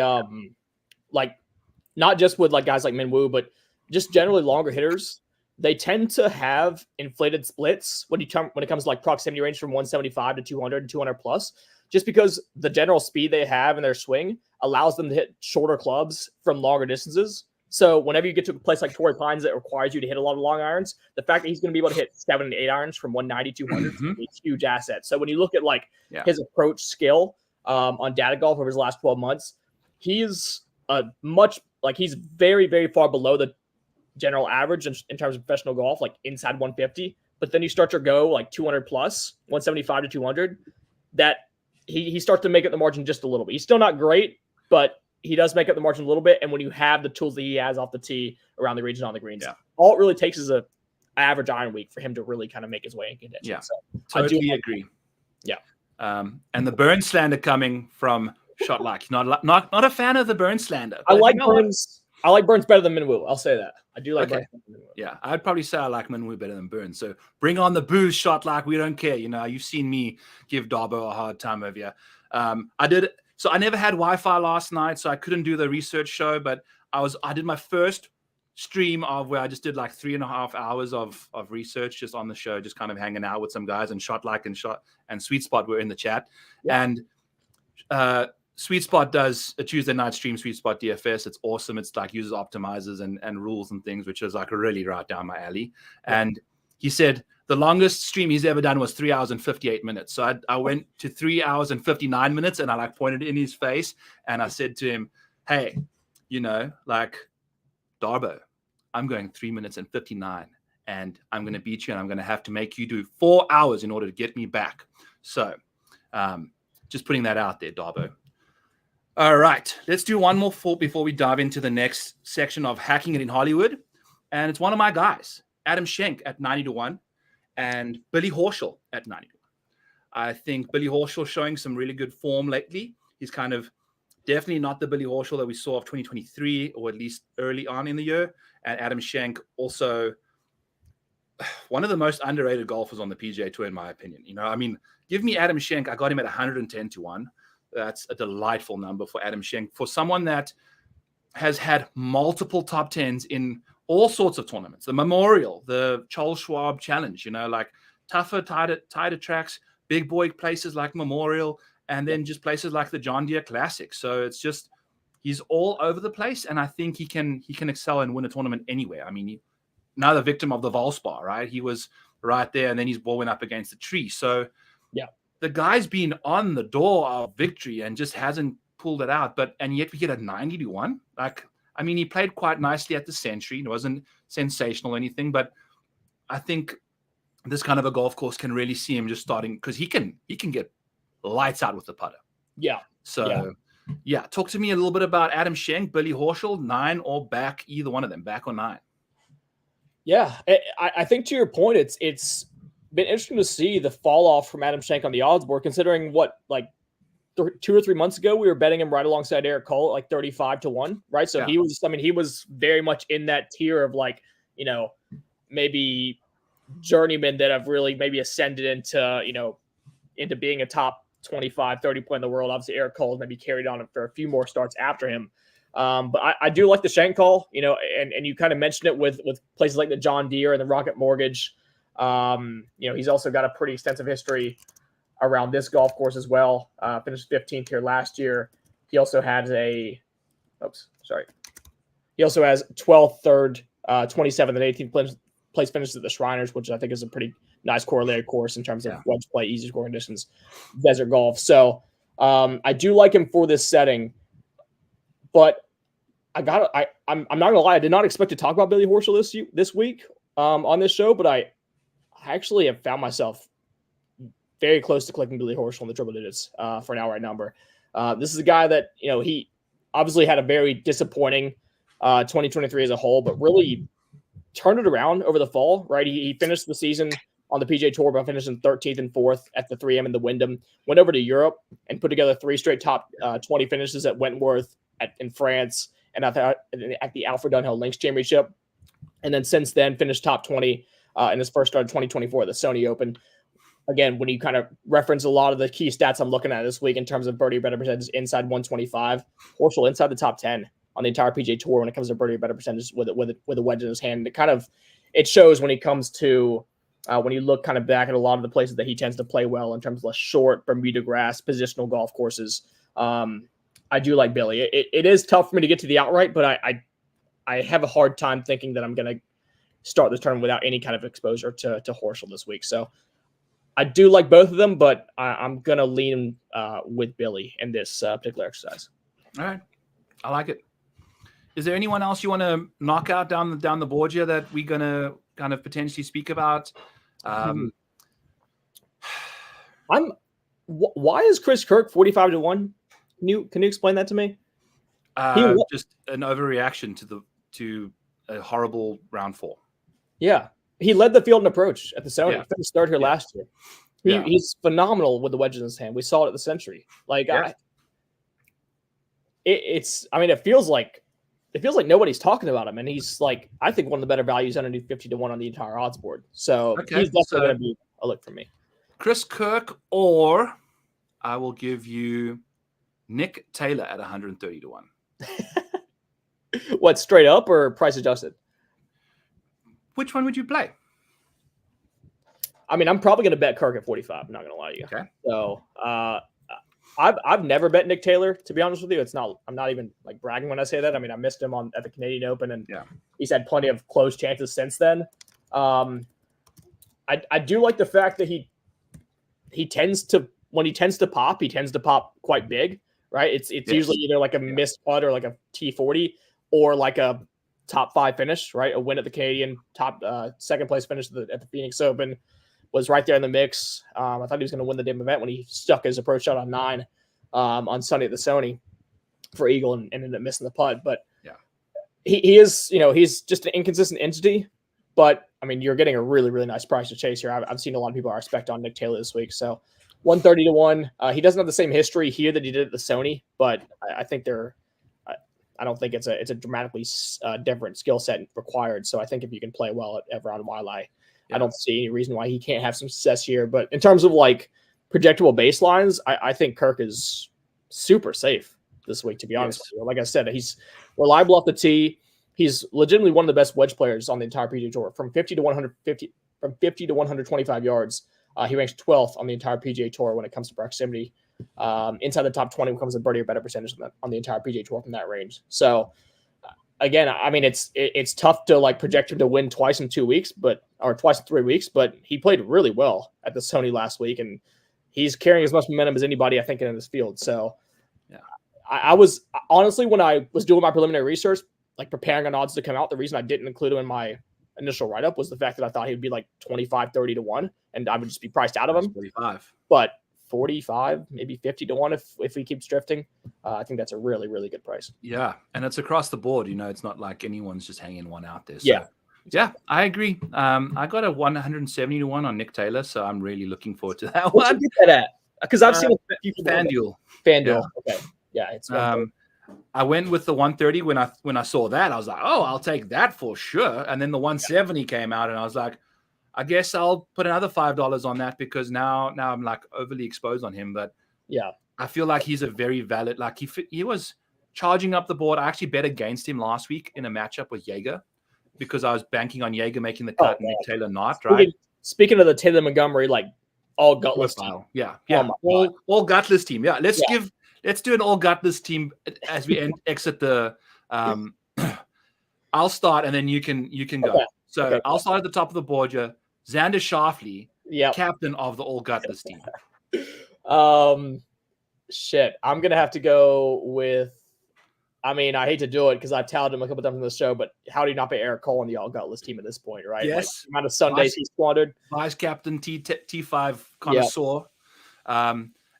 not just with guys like Minwoo, but just generally longer hitters, they tend to have inflated splits when it comes to proximity range from 175 to 200 and 200 plus, just because the general speed they have in their swing allows them to hit shorter clubs from longer distances. So whenever you get to a place like Torrey Pines that requires you to hit a lot of long irons, the fact that he's going to be able to hit 7 and 8 irons from 190, 200 is a huge asset. So when you look at like his approach skill on data golf over his last 12 months, he's he's very, very far below the general average in terms of professional golf, like inside 150. But then you start to go like 200 plus, 175 to 200, that he starts to make up the margin just a little bit. He's still not great, but he does make up the margin a little bit. And when you have the tools that he has off the tee around the region on the greens, all it really takes is a average iron week for him to really kind of make his way in contention. Yeah, so totally agree. Yeah. And the Burns slander coming from Shotluck. Not a fan of the Burns slander. I like Burns. I like Burns better than Minwoo. I'll say that. I do like Burns better than Minwoo. Yeah, I'd probably say I like Minwoo better than Burns. So bring on the booze, Shotluck. We don't care. You've seen me give Darbo a hard time over here. So I never had Wi-Fi last night, so I couldn't do the research show. But I did my first stream of where I just did like 3.5 hours of research just on the show, just kind of hanging out with some guys, and Shotluck and Sweet Spot were in the chat. Yeah. And Sweet Spot does a Tuesday night stream, Sweet Spot DFS. It's awesome. It's like uses optimizers and rules and things, which is like really right down my alley. Yeah. And he said the longest stream he's ever done was 3 hours and 58 minutes. So I went to 3 hours and 59 minutes, and I like pointed in his face, and I said to him, hey, like Darbo, I'm going 3 minutes and 59, and I'm going to beat you, and I'm going to have to make you do 4 hours in order to get me back. So just putting that out there, Darbo. All right, let's do one more before we dive into the next section of hacking it in Hollywood. And it's one of my guys, Adam Schenk at 90-1 and Billy Horschel at 90-1. I think Billy Horschel showing some really good form lately. He's kind of definitely not the Billy Horschel that we saw of 2023, or at least early on in the year. And Adam Schenk, also one of the most underrated golfers on the PGA Tour, in my opinion. Give me Adam Schenk. I got him at 110-1. That's a delightful number for Adam Schenk, for someone that has had multiple top tens in all sorts of tournaments. The Memorial, the Charles Schwab Challenge, like tougher, tighter tracks, big boy places like Memorial, and then just places like the John Deere Classic. So it's just, he's all over the place, and I think he can excel and win a tournament anywhere. Another victim of the Valspar, right? He was right there, and then his ball went up against the tree. So yeah, the guy's been on the door of victory and just hasn't pulled it out. And yet we get a 90-1. He played quite nicely at the Century. It wasn't sensational or anything, but I think this kind of a golf course can really see him just starting, because he can get lights out with the putter. Yeah. So yeah, talk to me a little bit about Adam Schenk, Billy Horschel, 9 or back, either one of them, back or 9. Yeah, I think to your point, it's been interesting to see the fall off from Adam Schenk on the odds board, considering what, like 2 or 3 months ago, we were betting him right alongside Eric Cole at like 35-1, right? So he was very much in that tier of like, maybe journeymen that have really maybe ascended into being a top 25, 30 player in the world. Obviously, Eric Cole maybe carried on for a few more starts after him. But I do like the Schenk call, and you kind of mentioned it with places like the John Deere and the Rocket Mortgage. He's also got a pretty extensive history around this golf course as well. Finished 15th here last year. He also has He also has 12th, 3rd, 27th, and 18th place finishes at the Shriners, which I think is a pretty nice correlated course in terms of wedge play, easy score conditions, desert golf. So I do like him for this setting, but I'm not gonna lie, I did not expect to talk about Billy Horschel this week on this show, but I actually have found myself very close to clicking Billy Horschel in the triple digits for an outright number. This is a guy that, he obviously had a very disappointing 2023 as a whole, but really turned it around over the fall, right? He finished the season on the PGA Tour by finishing 13th and 4th at the 3M and the Wyndham, went over to Europe and put together 3 straight top 20 finishes at Wentworth, in France, and at the Alfred Dunhill Links Championship. And then since then finished top 20 in his first start of 2024 at the Sony Open. Again, when you kind of reference a lot of the key stats I'm looking at this week in terms of birdie better percentage inside 125, Horschel inside the top 10 on the entire PGA Tour when it comes to birdie better percentage with a wedge in his hand. It shows when he comes to when you look kind of back at a lot of the places that he tends to play well in terms of short Bermuda grass positional golf courses. I do like Billy. It is tough for me to get to the outright, but I I have a hard time thinking that I'm going to start this tournament without any kind of exposure to Horschel this week. So I do like both of them, but I'm going to lean with Billy in this particular exercise. All right. I like it. Is there anyone else you want to knock out down the board here that we're going to kind of potentially speak about? Why is Chris Kirk 45-1? Can you explain that to me? Just an overreaction to a horrible round 4. Yeah, he led the field in approach at the Sony. He finished third here last year. He's phenomenal with the wedges in his hand. We saw it at the Century. Like it feels like nobody's talking about him, and he's like, I think one of the better values underneath 50-1 on the entire odds board. So he's definitely going to be a look for me. Chris Kirk, or I will give you Nick Taylor at 130-1. What, straight up or price adjusted? Which one would you play? I mean, I'm probably going to bet Kirk at 45. I'm not going to lie to you. Okay. So I've never bet Nick Taylor, to be honest with you. I'm not even like bragging when I say that. I mean, I missed him at the Canadian Open, and he's had plenty of close chances since then. I do like the fact that he tends to pop quite big, right? It's usually either like a missed putt or like a T40 or like a top 5 finish, right? A win at the Canadian, top second place finish at the Phoenix Open, was right there in the mix. I thought he was going to win the damn event when he stuck his approach shot on 9 on Sunday at the Sony for Eagle and ended up missing the putt. But he is, he's just an inconsistent entity. But I mean, you're getting a really, really nice price to chase here. I've seen a lot of people are spec'd on Nick Taylor this week. So 130-1. He doesn't have the same history here that he did at the Sony, but I think I don't think it's a dramatically different skill set required. So I think if you can play well at Everon Wiley, I don't see any reason why he can't have some success here. But in terms of like projectable baselines, I think Kirk is super safe this week, to be honest with you. Like I said, he's reliable off the tee. He's legitimately one of the best wedge players on the entire PGA Tour. From 50 to 125 yards, he ranks 12th on the entire PGA Tour when it comes to proximity. Inside the top 20 becomes a birdie or better percentage on the entire PGA Tour from that range. So again, I mean, it's tough to like project him to win twice in 2 weeks, or twice in 3 weeks, but he played really well at the Sony last week, and he's carrying as much momentum as anybody, I think, in this field. So I was honestly, when I was doing my preliminary research, like preparing on odds to come out, the reason I didn't include him in my initial write-up was the fact that I thought he would be like 25-30-1, and I would just be priced out of him. 45. But 45, maybe 50-1 if he keeps drifting. I think that's a really, really good price. Yeah, and it's across the board. It's not like anyone's just hanging one out there. So, yeah, I agree. I got a 170-1 on Nick Taylor, so I'm really looking forward to that one. What'd you get that at? Because I've seen FanDuel. FanDuel. Yeah. Okay. Yeah, it's. I went with the 130 when I saw that. I was like, oh, I'll take that for sure. And then the 170 came out, and I was like, I guess I'll put another $5 on that because now I'm like overly exposed on him. But I feel like he's a very valid. Like he was charging up the board. I actually bet against him last week in a matchup with Jaeger because I was banking on Jaeger making the cut and Nick Taylor not. Right. Speaking of the Taylor Montgomery, like all gutless team. Yeah. All gutless team. Yeah. Let's do an all gutless team as we exit the. I'll start and then you can go. Okay. So I'll start at the top of the board. Xander Schauffele, captain of the all gutless team. Shit, I'm gonna have to go with. I mean, I hate to do it because I've touted him a couple times on the show, but how do you not pay Eric Cole on the all gutless team at this point, right? Yes, like, the amount of Sundays he squandered. Vice captain T5 connoisseur.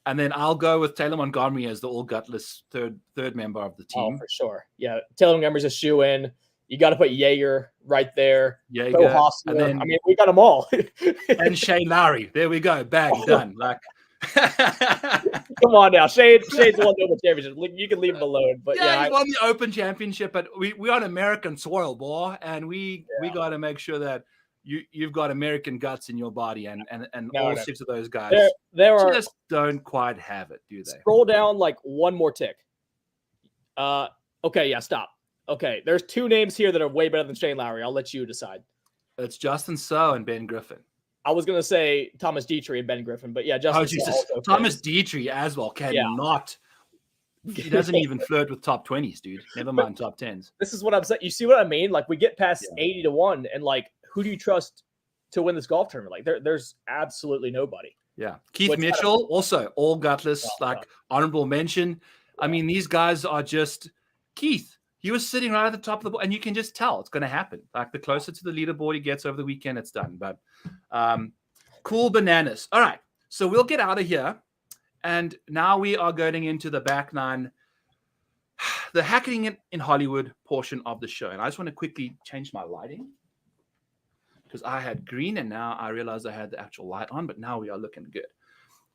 And then I'll go with Taylor Montgomery as the all gutless third member of the team. Oh, for sure. Yeah, Taylor Montgomery's a shoe in. You got to put Jaeger right there. Jaeger, and then, I mean, we got them all. And Shane Lowry. There we go. Bang, done. Like, come on now, Shane's won the Open Championship. You can leave him alone. But yeah, he won the Open Championship. But we're on American soil, boy, and we got to make sure that you've got American guts in your body, and all 6 of those guys just don't quite have it, do they? Scroll down like one more tick. Okay, stop. Okay, there's 2 names here that are way better than Shane Lowry. I'll let you decide. It's Justin Suh and Ben Griffin. I was gonna say Thomas Dietrich and Ben Griffin, but yeah, Justin. Thomas Dietrich as well cannot. He doesn't even flirt with top 20s, dude. Never mind top 10s. This is what I'm saying. You see what I mean? Like we get past 80-1, and like who do you trust to win this golf tournament? Like there's absolutely nobody. Yeah. Keith Mitchell, also all gutless, honorable mention. I mean, these guys are just Keith. He was sitting right at the top of the board, and you can just tell it's going to happen. Like the closer to the leaderboard he gets over the weekend, it's done. But cool bananas. All right. So we'll get out of here. And now we are going into the back nine, the hacking in Hollywood portion of the show. And I just want to quickly change my lighting because I had green and now I realize I had the actual light on, but now we are looking good.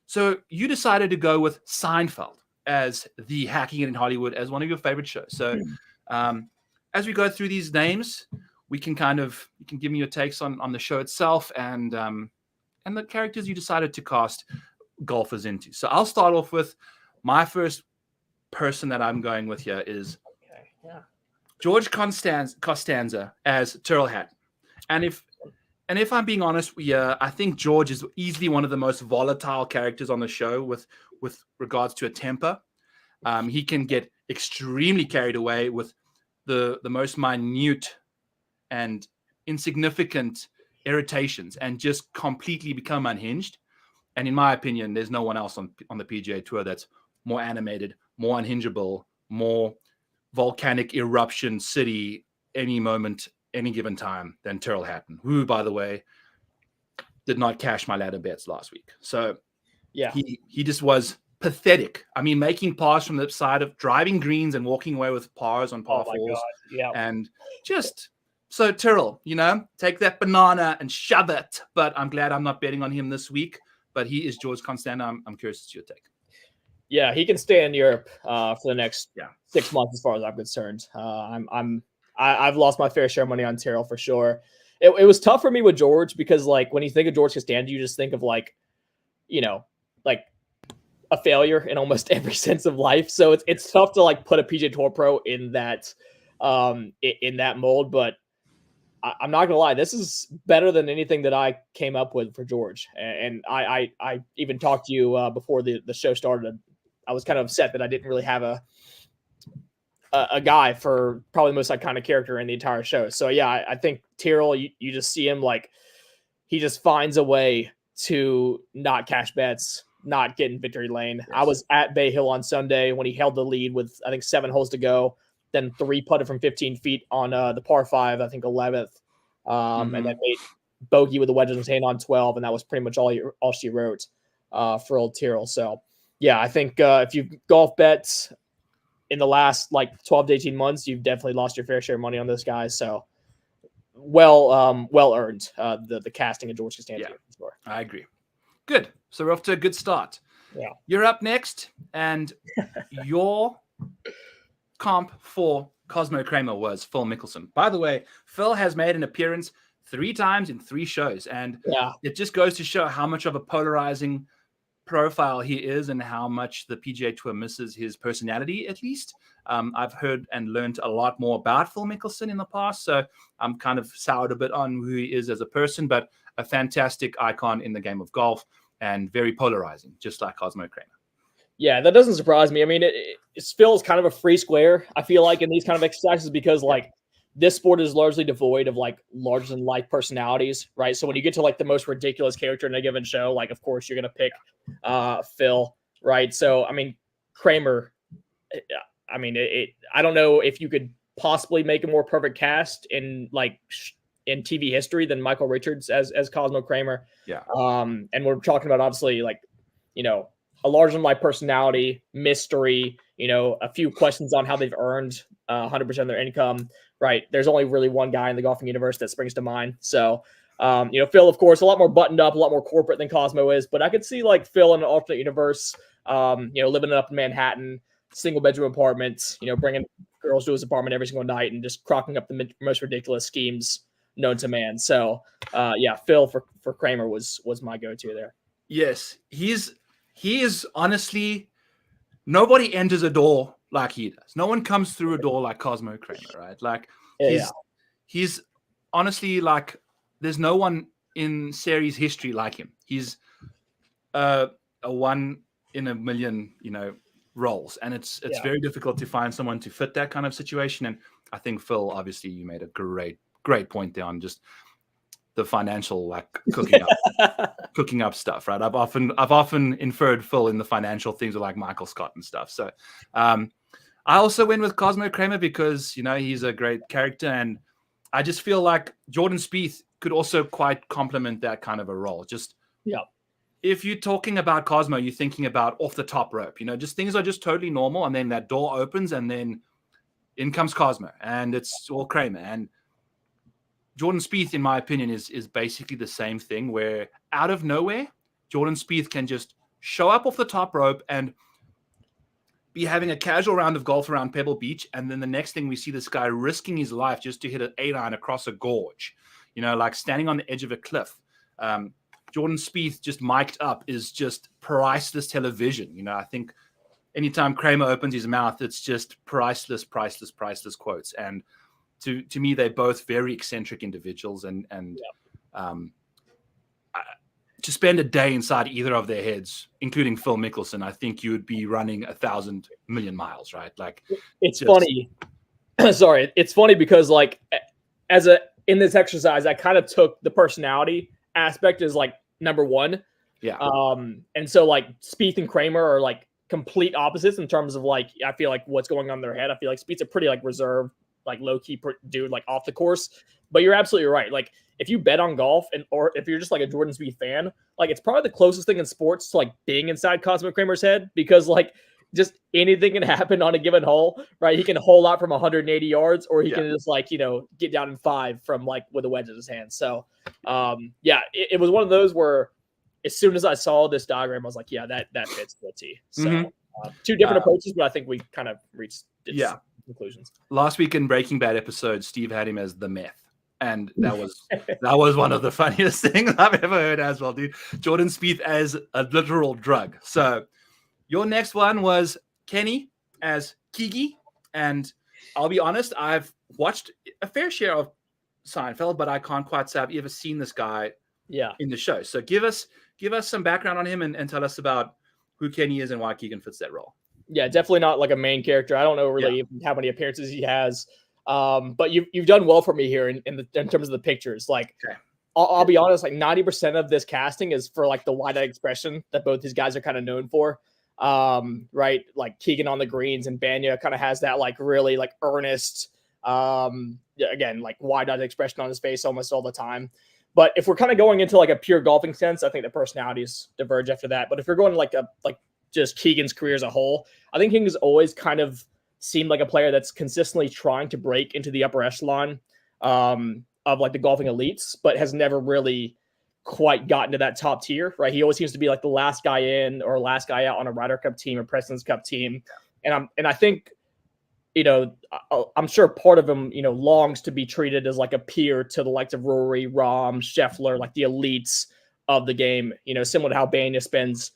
So you decided to go with Seinfeld as the hacking in Hollywood as one of your favorite shows. So as we go through these names, we can you can give me your takes on the show itself and the characters you decided to cast golfers into. So I'll start off with my first person that I'm going with here is George Costanza as Tyrrell Hatton. And if I'm being honest, I think George is easily one of the most volatile characters on the show with regards to a temper. He can get extremely carried away with the most minute and insignificant irritations and just completely become unhinged. And in my opinion, there's no one else on the PGA Tour that's more animated, more unhingeable, more volcanic eruption city any moment, any given time than Tyrrell Hatton, who, by the way, did not cash my ladder bets last week. So yeah, he just was pathetic. I mean, making pars from the side of driving greens and walking away with pars on par fours. Yeah. And just so Tyrrell, take that banana and shove it. But I'm glad I'm not betting on him this week. But he is George Costanza. I'm curious to see your take. Yeah, he can stay in Europe for the next 6 months, as far as I'm concerned. I've lost my fair share of money on Tyrrell for sure. It was tough for me with George because, like, when you think of George Costanza, you just think of like a failure in almost every sense of life. So it's tough to like put a PGA Tour pro in that mold. But I'm not gonna lie, this is better than anything that I came up with for George. And I even talked to you before the show started. I was kind of upset that I didn't really have a guy for probably the most iconic character in the entire show. So yeah, I think Tyrrell, you just see him like he just finds a way to not cash bets, not get in victory lane. Yes. I was at Bay Hill on Sunday when he held the lead with I think 7 holes to go, then 3 putted from 15 feet on the par 5, I think 11th, and then made bogey with the wedge in his hand on 12, and that was pretty much all she wrote for old Tyrrell. So yeah, I think if you golf bets in the last like 12 to 18 months, you've definitely lost your fair share of money on this guy. So well earned the casting of George Costanza. Yeah, I agree. Good. So we're off to a good start. Yeah. You're up next, and your comp for Cosmo Kramer was Phil Mickelson. By the way, Phil has made an appearance 3 times in 3 shows, and it just goes to show how much of a polarizing profile he is and how much the PGA Tour misses his personality, at least. I've heard and learned a lot more about Phil Mickelson in the past, so I'm kind of soured a bit on who he is as a person, but a fantastic icon in the game of golf and very polarizing, just like Cosmo Kramer. Yeah, that doesn't surprise me. I mean, Phil is kind of a free square, I feel like, in these kind of exercises because, like, this sport is largely devoid of, like, larger-than-life personalities, right? So when you get to, like, the most ridiculous character in a given show, like, of course, you're going to pick Phil, right? So, I mean, Kramer, I mean, I don't know if you could possibly make a more perfect cast in TV history than Michael Richards as Cosmo Kramer. Yeah. And we're talking about, obviously, like, a larger-than-life personality, mystery, a few questions on how they've earned 100% of their income, right? There's only really one guy in the golfing universe that springs to mind. So, Phil, of course, a lot more buttoned up, a lot more corporate than Cosmo is, but I could see like Phil in an alternate universe, living up in Manhattan, single bedroom apartments, bringing girls to his apartment every single night and just crocking up the most ridiculous schemes known to man. So, Phil for Kramer was my go-to there. Yes, he is honestly, nobody enters a door like he does. No one comes through a door like Cosmo Kramer, right? Like he's honestly like, there's no one in series history like him. He's a 1 in a million, roles, and it's very difficult to find someone to fit that kind of situation. And I think Phil, obviously, you made a great point there on just the financial, like cooking up stuff, right? I've often inferred Phil in the financial things with like Michael Scott and stuff. So I also went with Cosmo Kramer because he's a great character, and I just feel like Jordan Spieth could also quite complement that kind of a role. Just if you're talking about Cosmo, you're thinking about off the top rope, just things are just totally normal. And then that door opens and then in comes Cosmo and it's all Kramer. And Jordan Spieth, in my opinion, is basically the same thing where out of nowhere, Jordan Spieth can just show up off the top rope and be having a casual round of golf around Pebble Beach. And then the next thing we see this guy risking his life just to hit an 8-iron across a gorge, like standing on the edge of a cliff. Jordan Spieth just mic'd up is just priceless television. I think anytime Kramer opens his mouth, it's just priceless quotes. And to me, they're both very eccentric individuals. And to spend a day inside either of their heads, including Phil Mickelson, I think you would be running 1,000 million miles, right? Like it's funny. Sorry, it's funny because like in this exercise, I kind of took the personality aspect as like number one. Yeah. And so like Spieth and Kramer are like complete opposites in terms of like, I feel like what's going on in their head. I feel like Spieth's a pretty like reserved, like low key dude, like off the course, but you're absolutely right. Like if you bet on golf or if you're just like a Jordan Spieth fan, like it's probably the closest thing in sports to like being inside Cosmo Kramer's head, because like just anything can happen on a given hole, right? He can hole out from 180 yards, or he can just like, get down in 5 from like with a wedge in his hand. So it was one of those where as soon as I saw this diagram, I was like, yeah, that fits the T. So two different approaches, but I think we kind of reached conclusions. Last week in Breaking Bad episode, Steve had him as the meth. And that was one of the funniest things I've ever heard as well, dude. Jordan Spieth as a literal drug. So your next one was Kenny as Keegi. And I'll be honest, I've watched a fair share of Seinfeld, but I can't quite say I've ever seen this guy in the show. So give us some background on him and tell us about who Kenny is and why Keegan fits that role. Yeah, definitely not like a main character. I don't know really how many appearances he has. But you've done well for me here in terms of the pictures. Like, I'll be honest, like 90% of this casting is for like the wide-eyed expression that both these guys are kind of known for. Right? Like Keegan on the greens, and Banya kind of has that like really like earnest, again, like wide-eyed expression on his face almost all the time. But if we're kind of going into like a pure golfing sense, I think the personalities diverge after that. But if you're going like just Keegan's career as a whole, I think Keegan's always kind of seemed like a player that's consistently trying to break into the upper echelon of like the golfing elites, but has never really quite gotten to that top tier, right? He always seems to be like the last guy in or last guy out on a Ryder Cup team or President's Cup team. And I think, I'm sure part of him, longs to be treated as like a peer to the likes of Rory, Rahm, Scheffler, like the elites of the game, similar to how Banya spends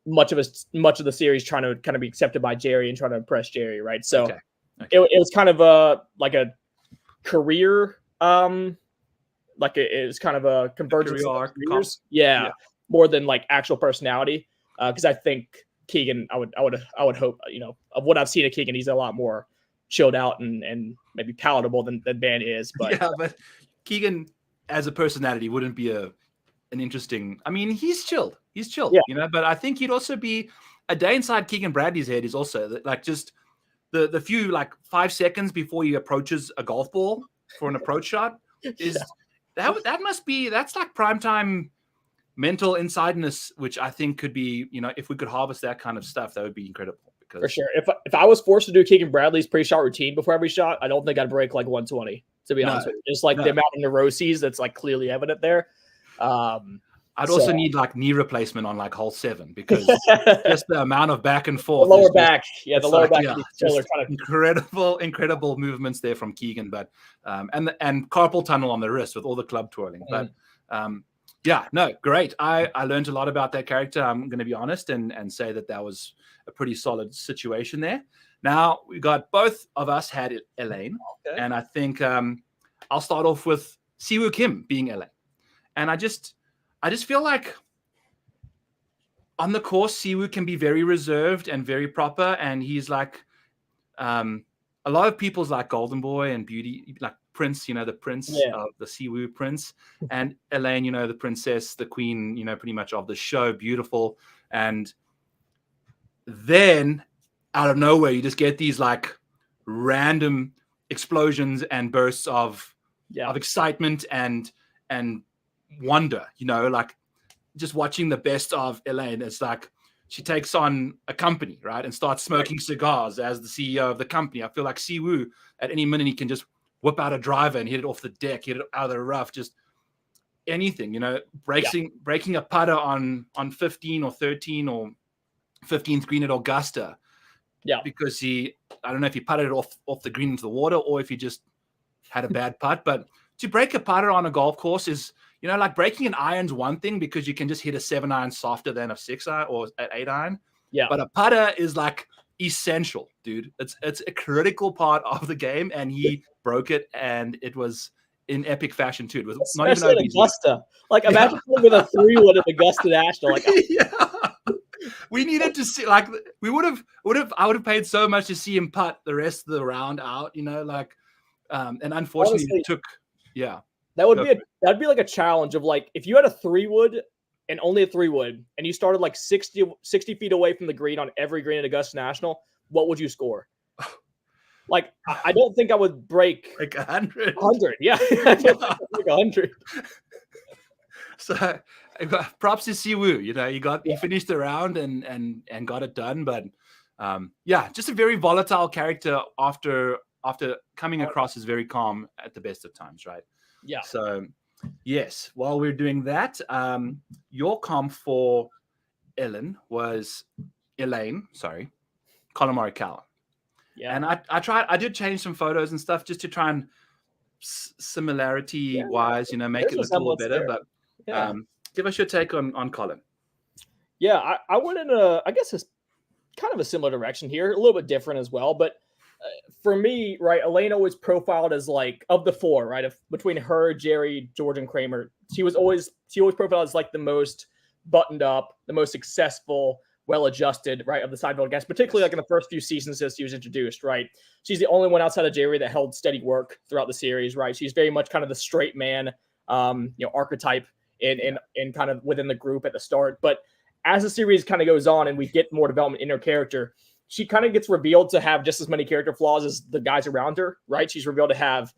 much of the series trying to kind of be accepted by Jerry and trying to impress Jerry, right? So it was kind of a career, it was kind of a convergence of careers, more than like actual personality. Because I think Keegan, I would hope, of what I've seen of Keegan, he's a lot more chilled out and maybe palatable than Ben is. But but Keegan as a personality wouldn't be an interesting. I mean, he's chilled, but I think he'd also be a day inside Keegan Bradley's head is also like just the few like 5 seconds before he approaches a golf ball for an approach shot is that's like primetime mental insideness, which I think could be, if we could harvest that kind of stuff, that would be incredible. Because for sure, if I was forced to do Keegan Bradley's pre-shot routine before every shot, I don't think I'd break like 120. To be honest with you, just like the amount of neuroses that's like clearly evident there. I'd also need like knee replacement on like hole 7 because just the amount of back and forth. The lower back. The lower back. Incredible movements there from Keegan, but and carpal tunnel on the wrist with all the club twirling. But great. I learned a lot about that character. I'm going to be honest and say that was a pretty solid situation there. Now we got both of us had Elaine, and I think I'll start off with Siwoo Kim being Elaine, and I just feel like on the course, Siwoo can be very reserved and very proper, and he's like, a lot of people's like Golden Boy and Beauty, like Prince, the prince of the Siwoo prince, and Elaine, the princess, the queen, pretty much of the show, beautiful. And then out of nowhere, you just get these like random explosions and bursts of excitement and wonder, like just watching the best of Elaine. It's like she takes on a company, right, and starts smoking cigars as the CEO of the company. I feel like Siwoo, at any minute, he can just whip out a driver and hit it off the deck, hit it out of the rough, just anything, breaking a putter on 15 or 13 or 15th green at Augusta. Yeah. Because I don't know if he putted it off the green into the water or if he just had a bad putt, but to break a putter on a golf course is, like breaking an iron's one thing because you can just hit a 7-iron softer than a 6-iron or an 8-iron. Yeah. But a putter is like essential, dude. It's a critical part of the game, and he broke it, and it was in epic fashion too. It was especially not even at Augusta. Like imagine with a 3-wood at Augusta National. Like we needed to see, like I would have paid so much to see him putt the rest of the round out, and unfortunately honestly, it took that'd be like a challenge of like if you had a 3-wood and only a 3-wood and you started like 60 feet away from the green on every green at Augusta National, what would you score? Like I don't think I would break like 100. Yeah. Like 100. So props to Siwoo. He finished the round and got it done. But just a very volatile character after coming across as very calm at the best of times, right? Yeah. So yes, while we're doing that, your comp for Elaine, Colin Morikawa. Yeah. And I did change some photos and stuff just to try and similarity wise, make it look a little better. There. But give us your take on Colin. Yeah, I went in I guess it's kind of a similar direction here, a little bit different as well. But for me, right, Elaine always profiled as like of the four, right, between her, Jerry, George, and Kramer. She always profiled as like the most buttoned up, the most successful, well-adjusted, right, of the Seinfeld guys, particularly like in the first few seasons as she was introduced, right? She's the only one outside of Jerry that held steady work throughout the series, right? She's very much kind of the straight man, archetype in kind of within the group at the start. But as the series kind of goes on and we get more development in her character, she kind of gets revealed to have just as many character flaws as the guys around her, right? She's revealed to have,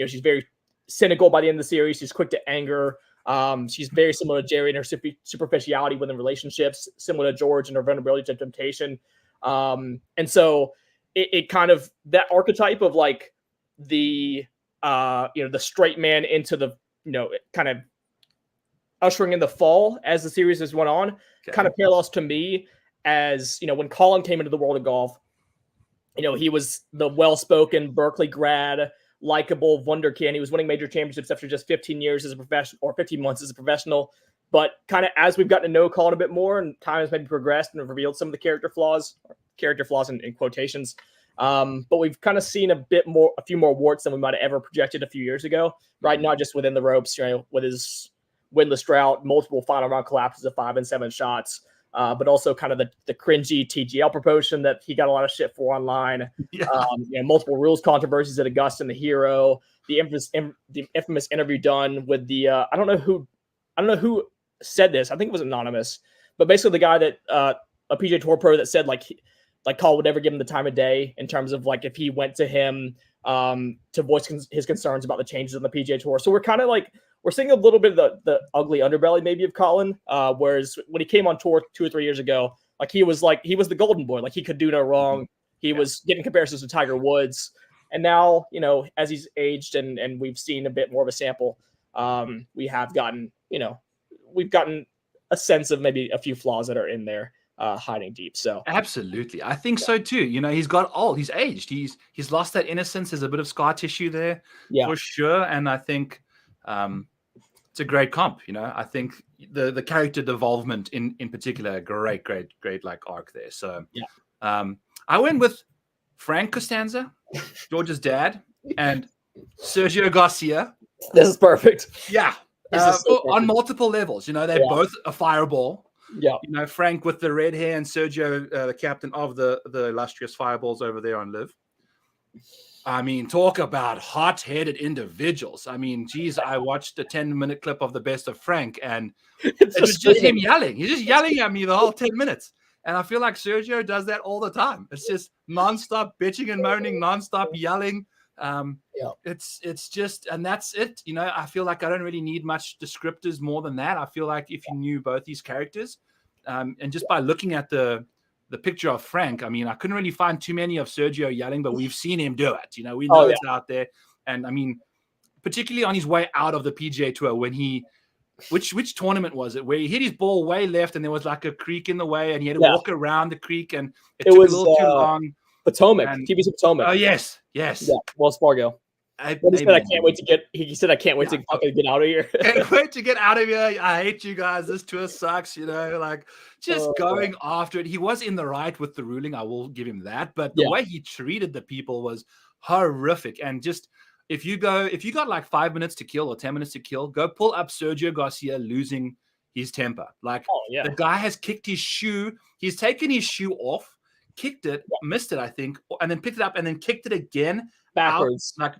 she's very cynical by the end of the series. She's quick to anger. She's very similar to Jerry in her superficiality within relationships, similar to George in her vulnerability to temptation. And so it kind of, that archetype of like the straight man into the, kind of ushering in the fall as the series has went on, kind of parallels to me as, when Colin came into the world of golf, he was the well-spoken Berkeley grad, likable wunderkind. He was winning major championships after just 15 years as a professional, or 15 months as a professional. But kind of as we've gotten to know Colin a bit more and time has maybe progressed and revealed some of the character flaws in quotations. But we've kind of seen a few more warts than we might have ever projected a few years ago, right? Not just within the ropes, with his winless drought, multiple final round collapses of 5 and 7 shots, but also kind of the cringy TGL proportion that he got a lot of shit for online. Multiple rules controversies at Augusta and the Hero, the infamous interview done with the I don't know who said this. I think it was anonymous, but basically the guy that a PGA Tour pro that said like Colin would never give him the time of day in terms of like if he went to him to voice his concerns about the changes on the PGA Tour. So we're kind of like, we're seeing a little bit of the ugly underbelly maybe of Colin, whereas when he came on tour 2 or 3 years ago, like he was the golden boy, like he could do no wrong. He was getting comparisons to Tiger Woods. And now, as he's aged and we've seen a bit more of a sample, we've gotten a sense of maybe a few flaws that are in there hiding deep. So absolutely. I think so too. He's got old, he's aged, he's lost that innocence. There's a bit of scar tissue there for sure. And I think it's a great comp. I think the character development in particular, great like arc there. So I went with Frank Costanza, George's dad, and Sergio Garcia. This is perfect. Yeah. On multiple levels. They're both a fireball. Frank with the red hair and Sergio, the captain of the illustrious Fireballs over there on Live. I mean, talk about hot-headed individuals. I mean, geez, I watched a 10-minute clip of the best of Frank, and it was just him yelling. He's just yelling at me the whole 10 minutes. And I feel like Sergio does that all the time. It's just nonstop bitching and moaning, nonstop yelling. It's just, and that's it. I feel like I don't really need much descriptors more than that. I feel like if you knew both these characters, and just by looking at the picture of Frank, I mean, I couldn't really find too many of Sergio yelling, but we've seen him do it. We know it's out there. And I mean, particularly on his way out of the PGA Tour when which tournament was it where he hit his ball way left and there was like a creek in the way and he had to walk around the creek and it took a little too long. Potomac, TBC Potomac. Oh, yes. Yeah, Wells Fargo. He said, I can't wait to fucking get out of here. Can't wait to get out of here. I hate you guys. This tour sucks, going after it. He was in the right with the ruling. I will give him that. But the way he treated the people was horrific. And just, if you got like 5 minutes to kill or 10 minutes to kill, go pull up Sergio Garcia losing his temper. The guy has kicked his shoe. He's taken his shoe off, kicked it, missed it, I think, and then picked it up and then kicked it again. Backwards. Into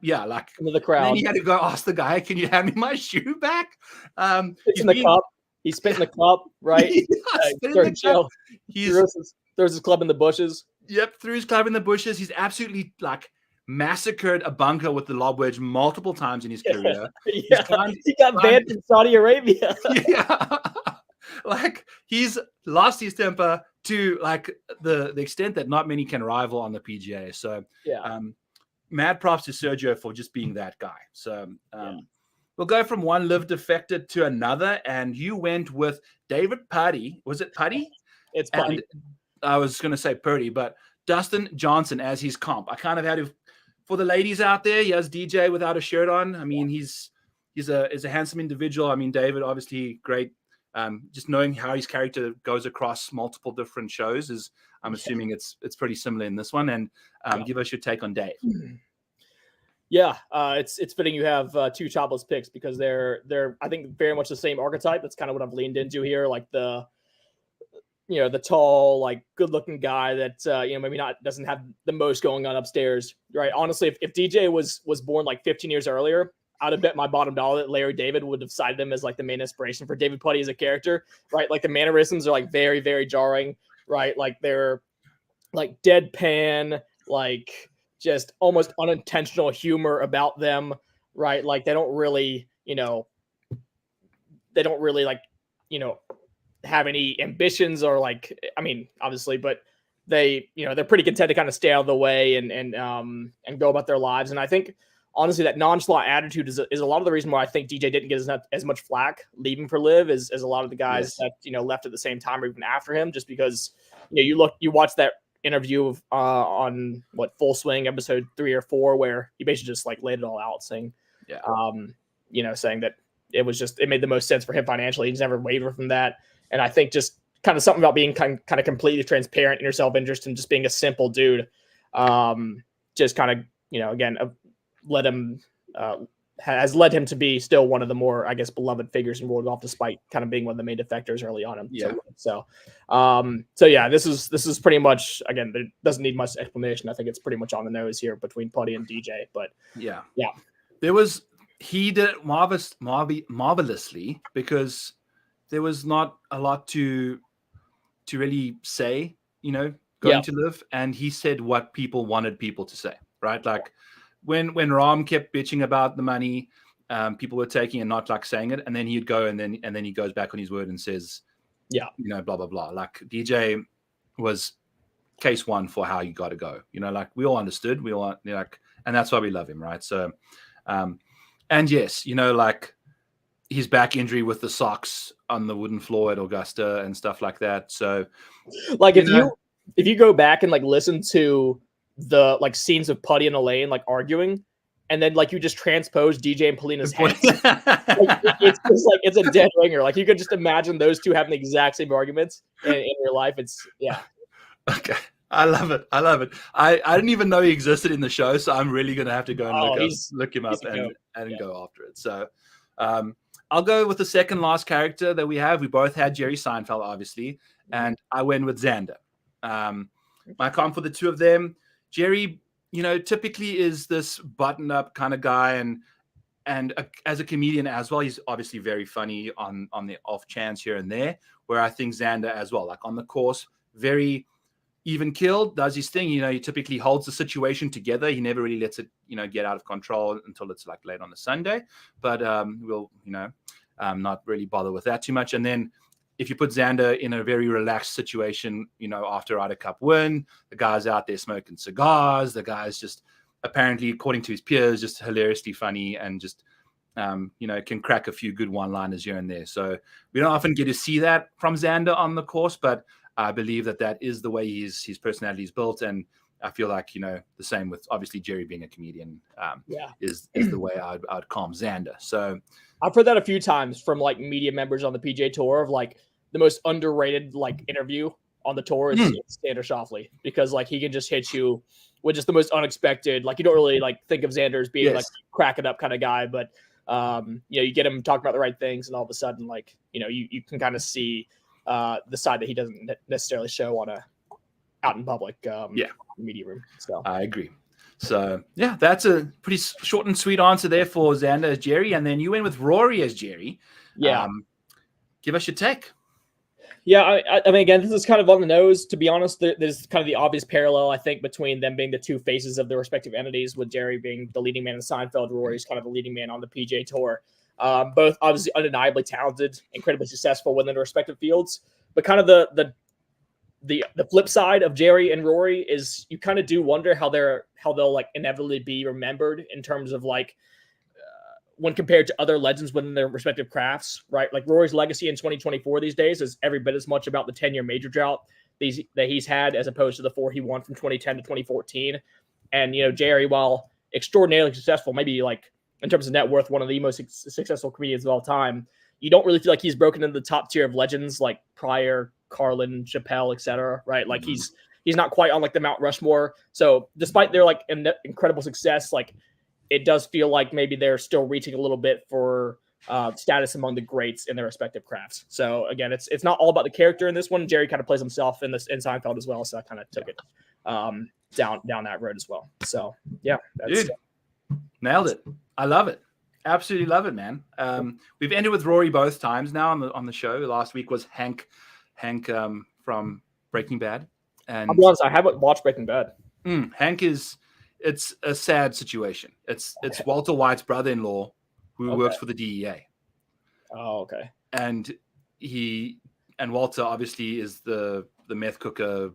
the crowd. And then he had to go ask the guy, can you hand me my shoe back? He's in the cup. He spit in the cup, right? Throws his club in the bushes. Yep, threw his club in the bushes. He's absolutely massacred a bunker with the lob wedge multiple times in his career. He got banned from Saudi Arabia. He's lost his temper to the extent that not many can rival on the PGA. So mad props to Sergio for just being that guy. So we'll go from one Live defected to another, and you went with David Puddy. Was it Puddy? It's Puddy. And I was going to say Purdy, but Dustin Johnson as his comp. I kind of had to, for the ladies out there, he has DJ without a shirt on. I mean, he's a handsome individual. I mean, David, obviously great. Just knowing how his character goes across multiple different shows is, I'm assuming it's pretty similar in this one. And give us your take on Dave. Yeah, it's fitting you have two chopless picks because they're I think very much the same archetype. That's kind of what I've leaned into here, like the tall, good-looking guy that maybe doesn't have the most going on upstairs, right? Honestly, if DJ was born 15 years earlier, I'd have bet my bottom dollar that Larry David would have cited him as the main inspiration for David Puddy as a character, right? The mannerisms are very, very jarring, right? They're deadpan, just almost unintentional humor about them, right? They don't really, have any ambitions or obviously, but they, they're pretty content to kind of stay out of the way and go about their lives. And I think honestly, that nonchalant attitude is a lot of the reason why I think DJ didn't get as much flack leaving for Live as a lot of the guys that, left at the same time or even after him, just because, you watch that interview on Full Swing episode 3 or 4, where he basically just laid it all out saying, saying that it made the most sense for him financially. He's never wavered from that. And I think just kind of something about being kind of completely transparent in your self-interest and just being a simple dude, just kind of, again, has led him to be still one of the more, I guess, beloved figures in world golf, despite kind of being one of the main defectors early on him. Yeah. So this is pretty much, again, there doesn't need much explanation. I think it's pretty much on the nose here between Puddy and DJ. But he did it marvelously because there was not a lot to really say, going to Live, and he said what people wanted people to say, right? When Ram kept bitching about the money, people were taking and not saying it, and then he'd go and then he goes back on his word and says, blah blah blah. DJ was case one for how you got to go. We all understood, we all and that's why we love him, right? So, and yes, his back injury with the socks on the wooden floor at Augusta and stuff like that. So, if you go back and listen to the scenes of Puddy and Elaine arguing, and then you just transpose DJ and Polina's heads, it's just it's a dead ringer. You could just imagine those two having the exact same arguments in your life. It's okay. I love it. I didn't even know he existed in the show, so I'm really gonna have to go and look him up and go after it. So I'll go with the second last character that we have. We both had Jerry Seinfeld, obviously, and I went with Xander. My comp for the two of them, Jerry, typically is this button-up kind of guy, and as a comedian as well, he's obviously very funny on the off chance here and there. Where I think Xander as well, like on the course, very even keeled, does his thing. He typically holds the situation together. He never really lets it, get out of control until it's like late on the Sunday. But we'll, not really bother with that too much. And then if you put Xander in a very relaxed situation, after a Ryder Cup win, the guy's out there smoking cigars. The guy's just apparently, according to his peers, just hilariously funny and just, can crack a few good one-liners here and there. So we don't often get to see that from Xander on the course, but I believe that is the way his personality is built. And I feel like, the same with obviously Jerry being a comedian is the way I'd calm Xander. So I've heard that a few times from like media members on the PGA Tour of like the most underrated like interview on the tour is Xander Schauffele, because like he can just hit you with just the most unexpected, like you don't really like think of Xander as being like cracking up kind of guy, but you get him talking about the right things and all of a sudden like, you can kind of see the side that he doesn't necessarily show out in public media room. So I agree. So yeah, that's a pretty short and sweet answer there for Xander as Jerry. And then you went with Rory as Jerry. Yeah. Give us your take. Yeah, I mean, again, this is kind of on the nose, to be honest. There's kind of the obvious parallel, I think, between them being the two faces of their respective entities, with Jerry being the leading man in Seinfeld, Rory's kind of the leading man on the PGA Tour. Both obviously undeniably talented, incredibly successful within their respective fields. But kind of the flip side of Jerry and Rory is you kind of do wonder how they'll like inevitably be remembered in terms of like when compared to other legends within their respective crafts, right? Like Rory's legacy in 2024 these days is every bit as much about the 10-year major drought that he's had as opposed to the 4 he won from 2010 to 2014. And, Jerry, while extraordinarily successful, maybe like in terms of net worth, one of the most successful comedians of all time, you don't really feel like he's broken into the top tier of legends like Pryor, Carlin, Chappelle, etc. Right? Like he's not quite on like the Mount Rushmore. So despite their like incredible success, like it does feel like maybe they're still reaching a little bit for status among the greats in their respective crafts. So again, it's not all about the character in this one. Jerry kind of plays himself in Seinfeld as well, so I kind of took it down that road as well. So yeah, dude, nailed it. I love it. Absolutely love it, man. We've ended with Rory both times now on the show. Last week was Hank from Breaking Bad, and I'll be honest, I haven't watched Breaking Bad. Hank it's a sad situation. It's Walter White's brother-in-law who works for the DEA. Oh, okay. And Walter obviously is the meth cooker,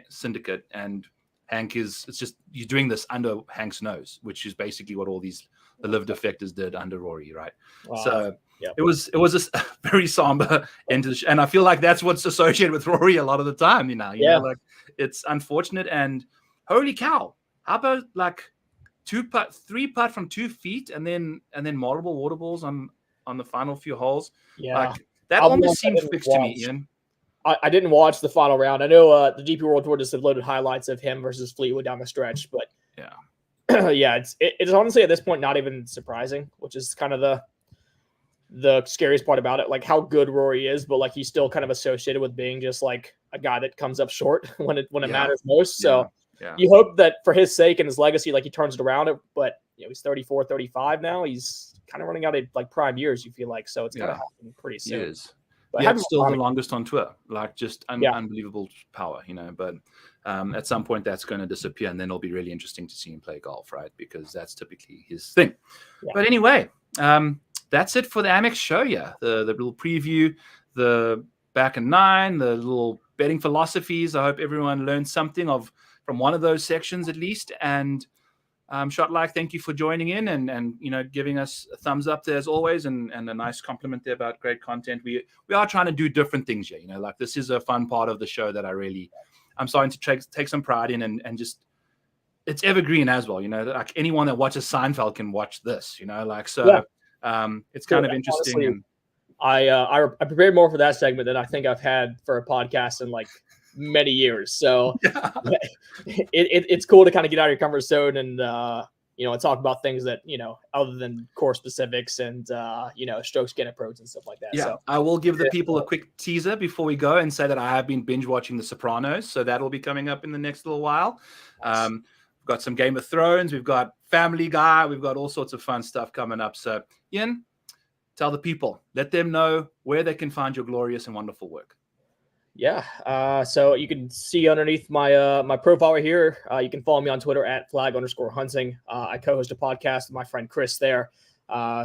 syndicate, and Hank it's just you're doing this under Hank's nose, which is basically what all the live defectors did under Rory, right? Wow. So it was a very somber end to the show, and I feel like that's what's associated with Rory a lot of the time. You know, like it's unfortunate, and holy cow. How about like 3-putt from 2 feet and then multiple water balls on the final few holes? Yeah, like, that almost seemed fixed to me, Ian. I didn't watch the final round. I know the DP World Tour just loaded highlights of him versus Fleetwood down the stretch, but it's honestly at this point not even surprising, which is kind of the scariest part about it. Like how good Rory is, but like he's still kind of associated with being just like a guy that comes up short when it matters most. So. Yeah. You hope that for his sake and his legacy, like he turns it around. But he's 34, 35 now. He's kind of running out of like prime years. You feel like so it's going to happen pretty soon. He is. But still the longest on tour, like just unbelievable power, But at some point that's going to disappear, and then it'll be really interesting to see him play golf, right? Because that's typically his thing. Yeah. But anyway, that's it for the AMEX show. Yeah, the little preview, the back and nine, the little betting philosophies. I hope everyone learned something from one of those sections at least. And Shotlike, thank you for joining in and giving us a thumbs up there as always, and a nice compliment there about great content. We are trying to do different things here, like this is a fun part of the show that I'm starting to take some pride in, and just it's evergreen as well, like anyone that watches Seinfeld can watch this, it's kind of interesting. Honestly, I prepared more for that segment than I think I've had for a podcast in like many years. So it's cool to kind of get out of your comfort zone and and talk about things that, other than course specifics and, stroke skin approach and stuff like that. Yeah, So I will give the people a quick teaser before we go and say that I have been binge watching The Sopranos. So that'll be coming up in the next little while. Nice. We've got some Game of Thrones. We've got Family Guy. We've got all sorts of fun stuff coming up. So Ian, tell the people, let them know where they can find your glorious and wonderful work. Yeah. So you can see underneath my my profile right here. You can follow me on Twitter at @flag_hunting. I co-host a podcast with my friend Chris there,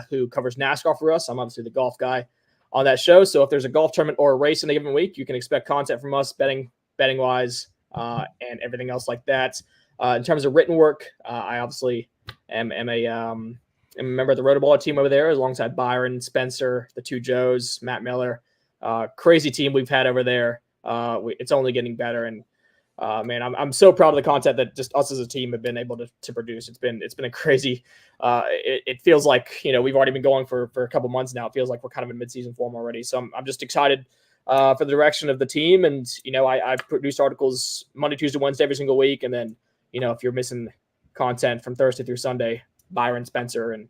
who covers NASCAR for us. I'm obviously the golf guy on that show. So if there's a golf tournament or a race in a given week, you can expect content from us, betting wise, and everything else like that. In terms of written work, I obviously am a member of the Rotoball team over there, alongside Byron, Spencer, the two Joes, Matt Miller. Crazy team we've had over there. It's only getting better, and man, I'm so proud of the content that just us as a team have been able to produce. It's been a crazy. It feels like we've already been going for a couple months now. It feels like we're kind of in mid-season form already. So I'm just excited for the direction of the team, and I produce articles Monday, Tuesday, Wednesday every single week, and then if you're missing content from Thursday through Sunday, Byron, Spencer, and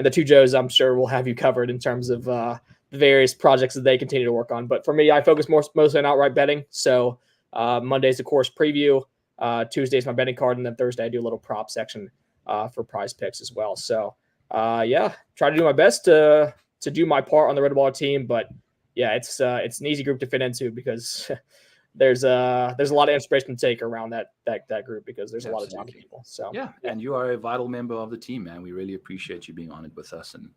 the two Joes, I'm sure will have you covered in terms of the various projects that they continue to work on. But for me, I focus mostly on outright betting. So Monday's the course preview, Tuesday's my betting card, and then Thursday I do a little prop section for prize picks as well. So yeah, try to do my best to do my part on the Red Ball team. But yeah, it's an easy group to fit into because there's a lot of inspiration to take around that group, because there's a lot of talented people. So yeah, and you are a vital member of the team, man. We really appreciate you being on it with us, and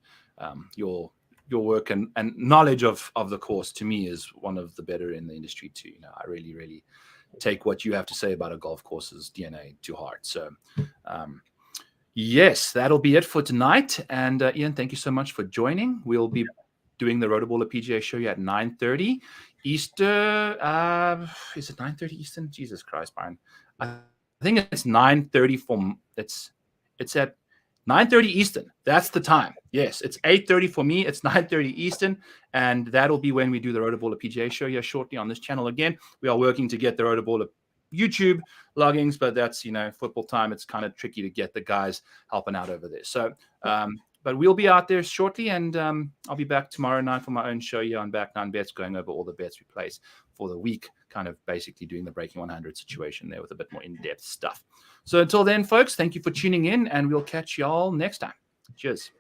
your work and knowledge of the course, to me, is one of the better in the industry too. I really take what you have to say about a golf course's DNA to heart. So yes, that'll be it for tonight. And Ian, thank you so much for joining. We'll be doing the Rotoballer PGA show at 9:30 Eastern. Is it 9:30 Eastern? Jesus Christ, Brian. I think it's 9:30 it's at 9:30 Eastern. That's the time. Yes, it's 8:30 for me. It's 9:30 Eastern, and that'll be when we do the Rotoballer PGA show here shortly on this channel. Again, we are working to get the Rotoballer YouTube loggings, but that's football time. It's kind of tricky to get the guys helping out over there. So, but we'll be out there shortly, and I'll be back tomorrow night for my own show here on Back Nine Bets, going over all the bets we place for the week, kind of basically doing the Breaking 100 situation there with a bit more in-depth stuff. So until then, folks, thank you for tuning in, and we'll catch y'all next time. Cheers.